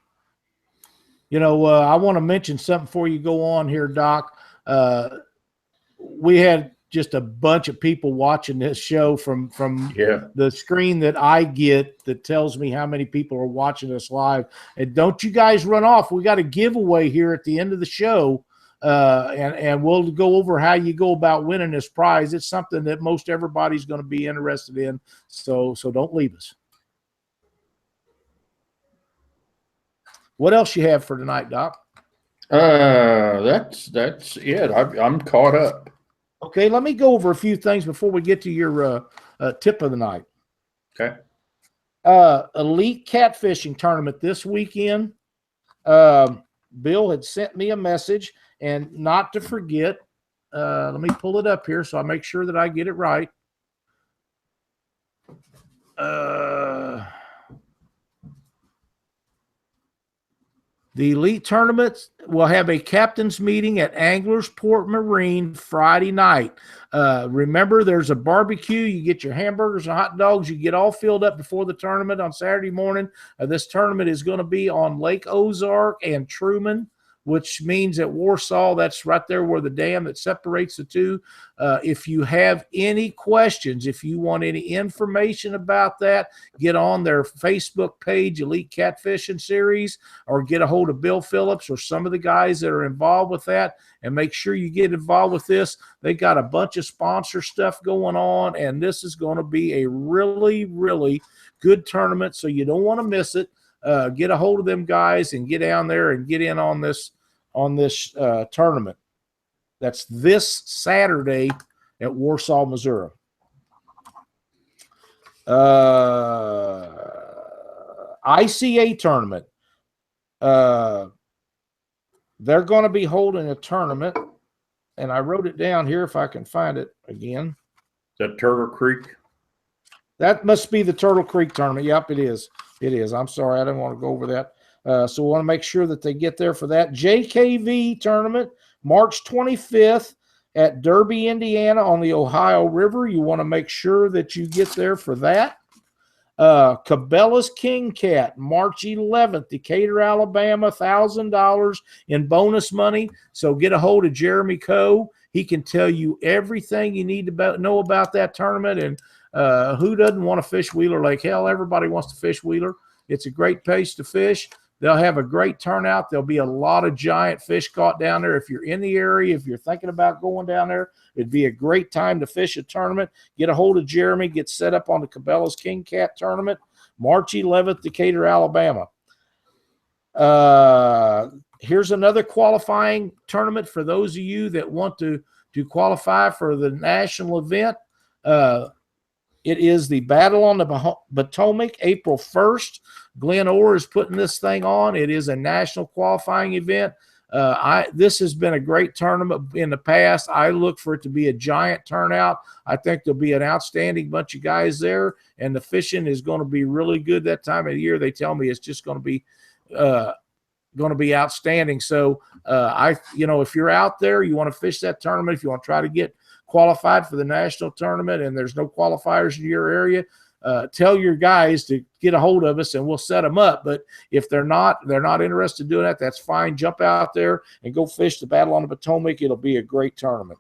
I want to mention something before you go on here, Doc. We had just a bunch of people watching this show from the screen that I get that tells me how many people are watching us live. And don't you guys run off. We got a giveaway here at the end of the show. and we'll go over how you go about winning this prize. It's something that most everybody's going to be interested in. So don't leave us. What else you have for tonight, Doc? That's it. I'm caught up. Okay, let me go over a few things before we get to your tip of the night. Okay. Elite catfishing tournament this weekend. Bill had sent me a message, and not to forget, let me pull it up here so I make sure that I get it right. The elite tournaments will have a captain's meeting at Anglers Port Marine Friday night. Remember, there's a barbecue. You get your hamburgers and hot dogs. You get all filled up before the tournament on Saturday morning. This tournament is going to be on Lake Ozark and Truman, which means at Warsaw, that's right there where the dam that separates the two. If you have any questions, if you want any information about that, get on their Facebook page, Elite Catfishing Series, or get a hold of Bill Phillips or some of the guys that are involved with that, and make sure you get involved with this. They got a bunch of sponsor stuff going on, and this is going to be a really, really good tournament, so you don't want to miss it. Get a hold of them guys and get down there and get in on this tournament. That's this Saturday at Warsaw, Missouri. ICA tournament. They're going to be holding a tournament, and I wrote it down here if I can find it again. Is that Turtle Creek? That must be the Turtle Creek tournament. Yep, it is. It is. I'm sorry, I didn't want to go over that. So we want to make sure that they get there for that. JKV tournament, March 25th at Derby, Indiana on the Ohio River. You want to make sure that you get there for that. Cabela's King Cat, March 11th, Decatur, Alabama, $1,000 in bonus money. So get a hold of Jeremy Coe. He can tell you everything you need to know about that tournament. And who doesn't want to fish Wheeler Lake? Hell, everybody wants to fish Wheeler. It's a great place to fish. They'll have a great turnout. There'll be a lot of giant fish caught down there. If you're in the area, if you're thinking about going down there, it'd be a great time to fish a tournament. Get a hold of Jeremy. Get set up on the Cabela's King Cat tournament, March 11th, Decatur, Alabama. Here's another qualifying tournament for those of you that want to qualify for the national event. It is the Battle on the Potomac, April 1st. Glenn Orr is putting this thing on. It is a national qualifying event. This has been a great tournament in the past. I look for it to be a giant turnout. I think there'll be an outstanding bunch of guys there, and the fishing is going to be really good that time of the year. They tell me it's just going to be outstanding. So if you're out there, you want to fish that tournament, if you want to try to get qualified for the national tournament and there's no qualifiers in your area, tell your guys to get a hold of us and we'll set them up. But if they're not interested in doing that, that's fine. Jump out there and go fish the Battle on the Potomac. It'll be a great tournament.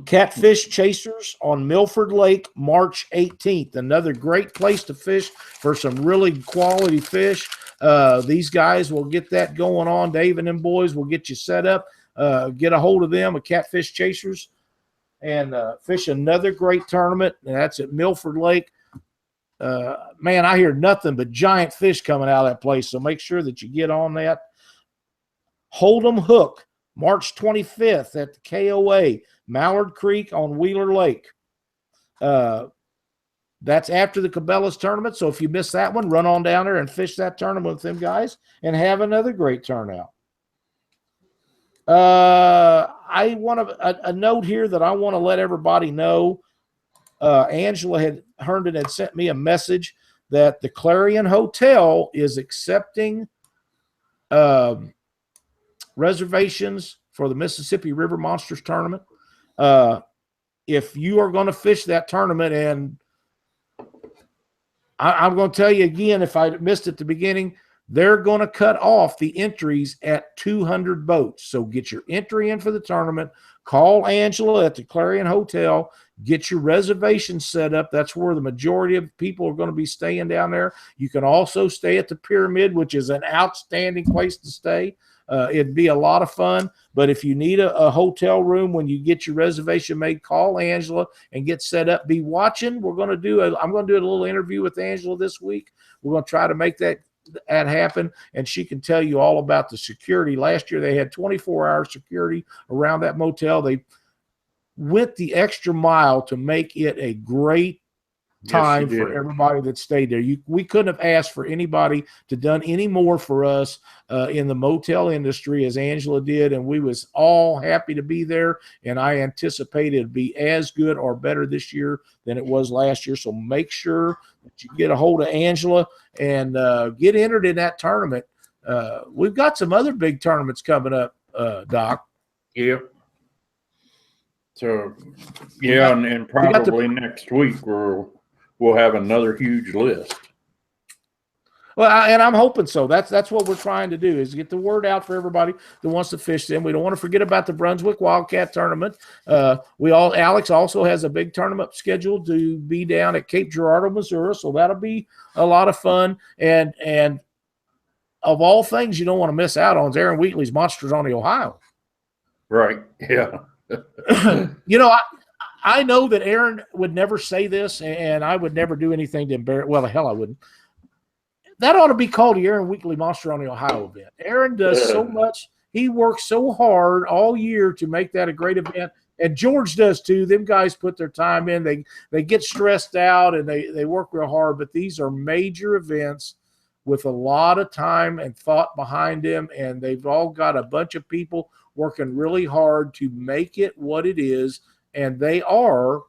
Catfish Chasers on Milford Lake, March 18th. Another great place to fish for some really quality fish. These guys will get that going on. Dave and them boys will get you set up. Get a hold of them, Catfish Chasers, and fish another great tournament. And that's at Milford Lake. Man, I hear nothing but giant fish coming out of that place. So make sure that you get on that. Hold'em Hook, March 25th at the KOA, Mallard Creek on Wheeler Lake. That's after the Cabela's tournament. So if you miss that one, run on down there and fish that tournament with them guys and have another great turnout. I want a note here that I want to let everybody know. Angela Herndon had sent me a message that the Clarion Hotel is accepting reservations for the Mississippi River Monsters tournament. If you are going to fish that tournament, and I'm going to tell you again, if I missed at the beginning, they're going to cut off the entries at 200 boats. So get your entry in for the tournament. Call Angela at the Clarion Hotel. Get your reservation set up. That's where the majority of people are going to be staying down there. You can also stay at the Pyramid, which is an outstanding place to stay. It'd be a lot of fun. But if you need a hotel room when you get your reservation made, call Angela and get set up. Be watching. I'm going to do a little interview with Angela this week. We're going to try to make that happen, and she can tell you all about the security. Last year they had 24-hour security around that motel. They went the extra mile to make it a great time for everybody that stayed there. We couldn't have asked for anybody to done any more for us in the motel industry as Angela did, and we was all happy to be there, and I anticipate it'd be as good or better this year than it was last year. So make sure that you get a hold of Angela and get entered in that tournament. We've got some other big tournaments coming up, Doc. Yep. So, yeah, and probably next week we'll have another huge list. Well, and I'm hoping so. That's what we're trying to do, is get the word out for everybody that wants to fish them. We don't want to forget about the Brunswick Wildcat tournament. Alex also has a big tournament scheduled to be down at Cape Girardeau, Missouri, so that'll be a lot of fun. And of all things you don't want to miss out on is Aaron Wheatley's Monsters on the Ohio. Right. Yeah. I know that Aaron would never say this, and I would never do anything to embarrass. Well, the hell I wouldn't. That ought to be called the Aaron Wheatley Monster on the Ohio event. Aaron does so much. He works so hard all year to make that a great event, and George does too. Them guys put their time in. They get stressed out, and they work real hard, but these are major events with a lot of time and thought behind them, and they've all got a bunch of people working really hard to make it what it is, and they are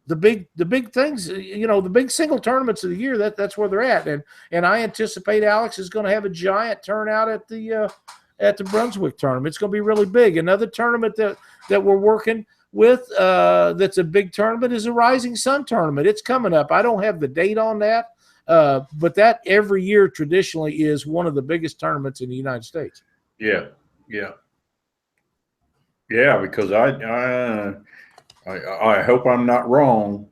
the big things, the big single tournaments of the year. That's where they're at, and I anticipate Alex is going to have a giant turnout at the Brunswick tournament. It's going to be really big. Another tournament that we're working with that's a big tournament is a Rising Sun tournament. It's coming up. I don't have the date on that, but that every year traditionally is one of the biggest tournaments in the United States. Yeah. Because I hope I'm not wrong,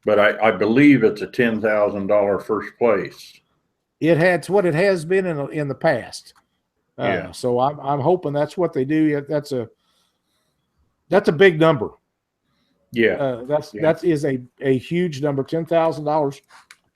but I believe it's a $10,000 first place. It's what it has been in the past. Yeah. So I'm hoping that's what they do. That's a big number. Yeah. That is a huge number. $10,000.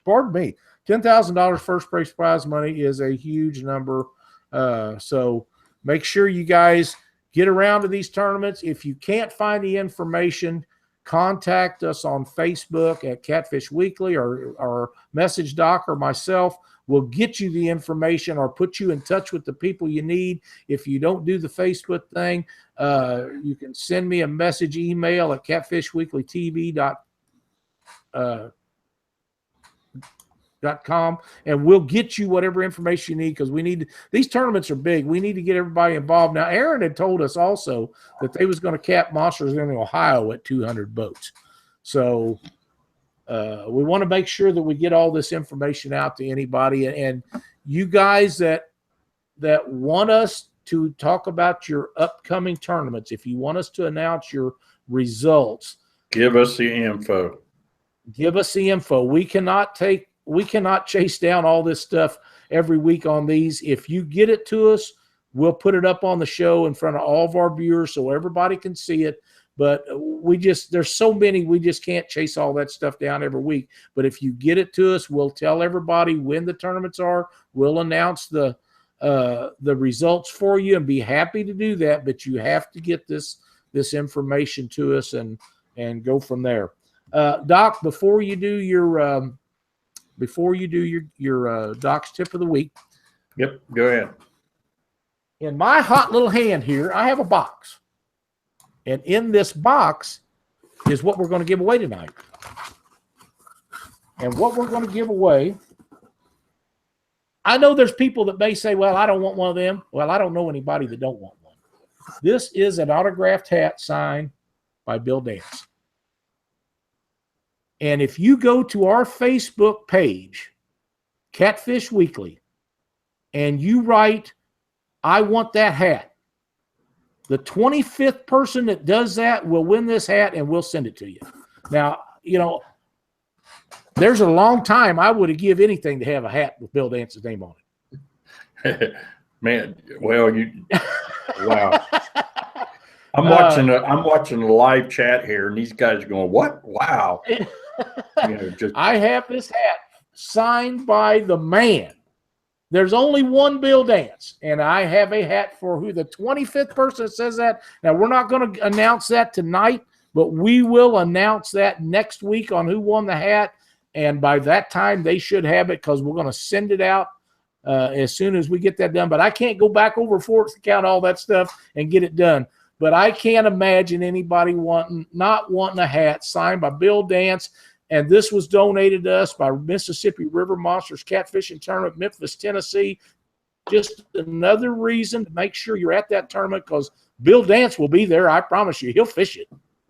Pardon me. $10,000 first place prize money is a huge number. So make sure you guys get around to these tournaments. If you can't find the information, contact us on Facebook at Catfish Weekly or message Doc or myself. We'll get you the information or put you in touch with the people you need. If you don't do the Facebook thing, you can send me a message email at catfishweeklytv.com, and we'll get you whatever information you need, because these tournaments are big. We need to get everybody involved. Now, Aaron had told us also that they was going to cap Monsters in Ohio at 200 boats. So we want to make sure that we get all this information out to anybody. And you guys that want us to talk about your upcoming tournaments, if you want us to announce your results, give us the info. We cannot chase down all this stuff every week on these. If you get it to us, we'll put it up on the show in front of all of our viewers so everybody can see it. But there's so many, we just can't chase all that stuff down every week. But if you get it to us, we'll tell everybody when the tournaments are. We'll announce the results for you and be happy to do that. But you have to get this information to us and go from there. Doc, before you do your Doc's tip of the week. Yep, go ahead. In my hot little hand here, I have a box. And in this box is what we're going to give away tonight. And what we're going to give away, I know there's people that may say, well, I don't want one of them. Well, I don't know anybody that don't want one. This is an autographed hat signed by Bill Dance. And if you go to our Facebook page, Catfish Weekly, and you write, I want that hat, the 25th person that does that will win this hat, and we'll send it to you. Now, there's a long time I would have give anything to have a hat with Bill Dance's name on it. Man, well, wow. I'm watching the live chat here, and these guys are going, "What? Wow!" I have this hat signed by the man. There's only one Bill Dance, and I have a hat for who the 25th person that says that. Now, we're not going to announce that tonight, but we will announce that next week on who won the hat. And by that time, they should have it because we're going to send it out as soon as we get that done. But I can't go back over forks to count all that stuff and get it done. But I can't imagine anybody not wanting a hat signed by Bill Dance. And this was donated to us by Mississippi River Monsters Catfishing Tournament, Memphis, Tennessee. Just another reason to make sure you're at that tournament because Bill Dance will be there. I promise you. He'll fish it.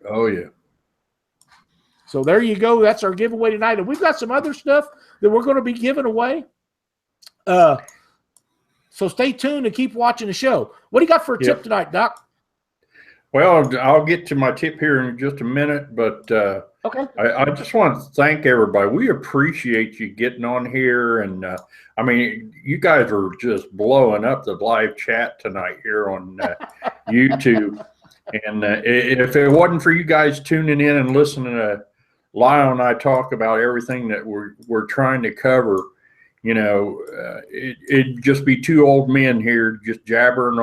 Oh, yeah. So there you go. That's our giveaway tonight. And we've got some other stuff that we're going to be giving away. So stay tuned and keep watching the show. What do you got for a tip tonight, Doc? Well, I'll get to my tip here in just a minute, but okay. I just want to thank everybody. We appreciate you getting on here, and I mean, you guys are just blowing up the live chat tonight here on YouTube. And if it wasn't for you guys tuning in and listening to Lyle and I talk about everything that we're trying to cover, it'd just be two old men here just jabbering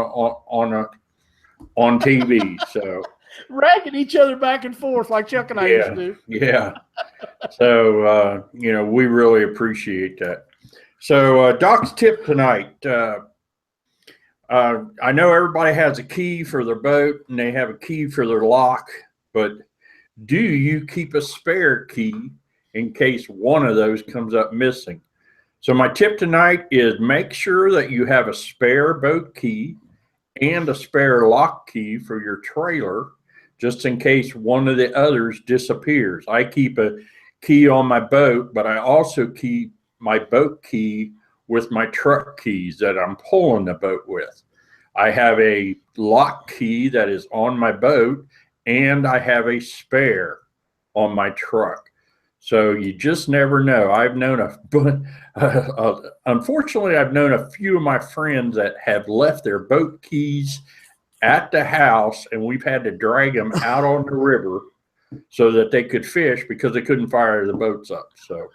on TV, so ragging each other back and forth like Chuck and I used to do. Yeah. So we really appreciate that. So Doc's tip tonight. I know everybody has a key for their boat and they have a key for their lock, but do you keep a spare key in case one of those comes up missing? So my tip tonight is make sure that you have a spare boat key and a spare lock key for your trailer, just in case one of the others disappears. I keep a key on my boat, but I also keep my boat key with my truck keys that I'm pulling the boat with. I have a lock key that is on my boat, and I have a spare on my truck. So you just never know. Unfortunately, I've known a few of my friends that have left their boat keys at the house, and we've had to drag them out on the river so that they could fish because they couldn't fire the boats up. So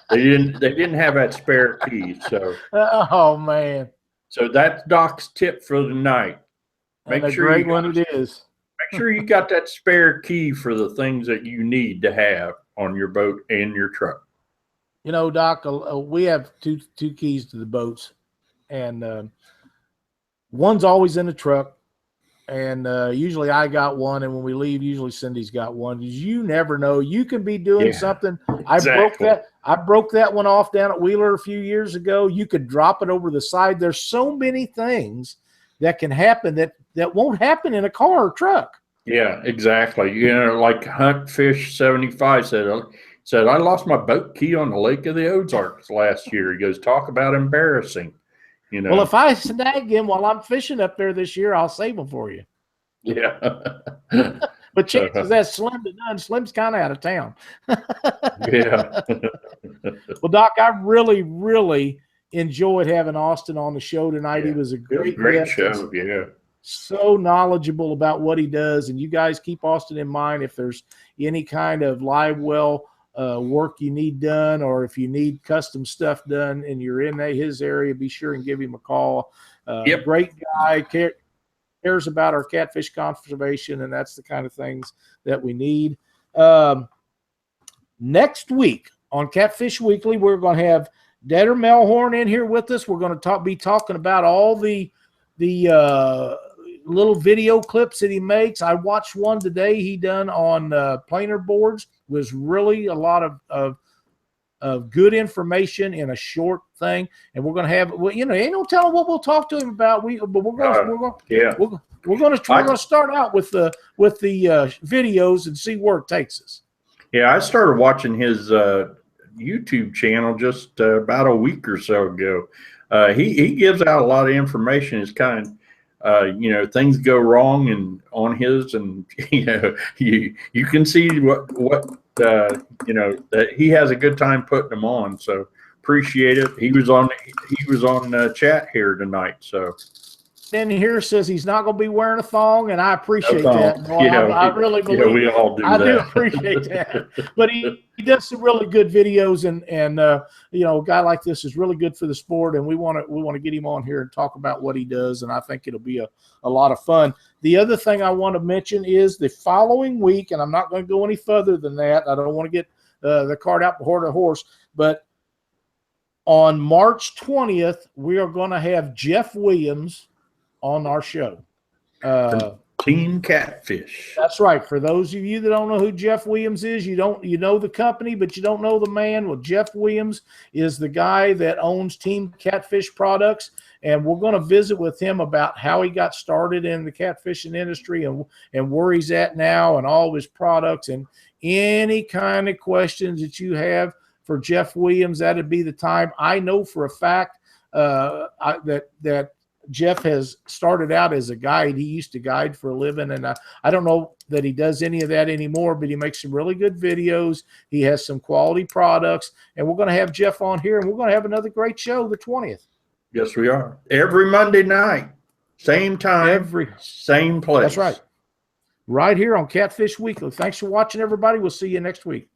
they didn't have that spare key. So oh man. So that's Doc's tip for the night. Make sure great one it is. Make sure you got that spare key for the things that you need to have on your boat and your truck. Doc, we have two keys to the boats, and one's always in the truck, and usually I got one, and when we leave, usually Cindy's got one. You never know. You can be doing something. Exactly. I broke that one off down at Wheeler a few years ago. You could drop it over the side. There's so many things that can happen that won't happen in a car or truck. Yeah, exactly. Like Hunt Fish 75 said, I lost my boat key on the Lake of the Ozarks last year. He goes, talk about embarrassing. Well, if I snag him while I'm fishing up there this year, I'll save him for you. Yeah. But chances that Slim to none. Slim's kind of out of town. Yeah. Well, Doc, I really, really enjoyed having Austin on the show tonight. Yeah. He was a great show. Yeah. So knowledgeable about what he does. And you guys keep Austin in mind if there's any kind of live well work you need done, or if you need custom stuff done and you're in his area, be sure and give him a call. Great guy, cares about our catfish conservation, and that's the kind of things that we need. Next week on Catfish Weekly, we're going to have Detter Melhorn in here with us. We're going to be talking about all the little video clips that he makes. I watched one today he done on planer boards. Was really a lot of good information in a short thing, and we're going to have. Well, ain't no telling what we'll talk to him about. We're going to start out with the videos and see where it takes us. Yeah, I started watching his YouTube channel just about a week or so ago. He gives out a lot of information. It's kind of things go wrong and on his, and you can see what that he has a good time putting them on. So appreciate it. He was on chat here tonight, so. In here says he's not going to be wearing a thong, and I appreciate No that. thong. Boy, I really believe. Yeah, we all do I that. do appreciate that. But he does some really good videos, and you know, a guy like this is really good for the sport, and we want to get him on here and talk about what he does, and I think it'll be a lot of fun. The other thing I want to mention is the following week, and I'm not going to go any further than that. I don't want to get the cart out before the horse, but on March 20th, we are going to have Jeff Williams on our show. Team Catfish. That's right. For those of you that don't know who Jeff Williams is, you know the company, but you don't know the man. Well, Jeff Williams is the guy that owns Team Catfish Products, and we're going to visit with him about how he got started in the catfishing industry and where he's at now and all of his products, and any kind of questions that you have for Jeff Williams. That'd be the time. I know for a fact that Jeff has started out as a guide. He used to guide for a living, and I don't know that he does any of that anymore, but he makes some really good videos. He has some quality products, and we're going to have Jeff on here, and we're going to have another great show the 20th. Yes, we are. Every Monday night, same time, same place. That's right. Right here on Catfish Weekly. Thanks for watching, everybody. We'll see you next week.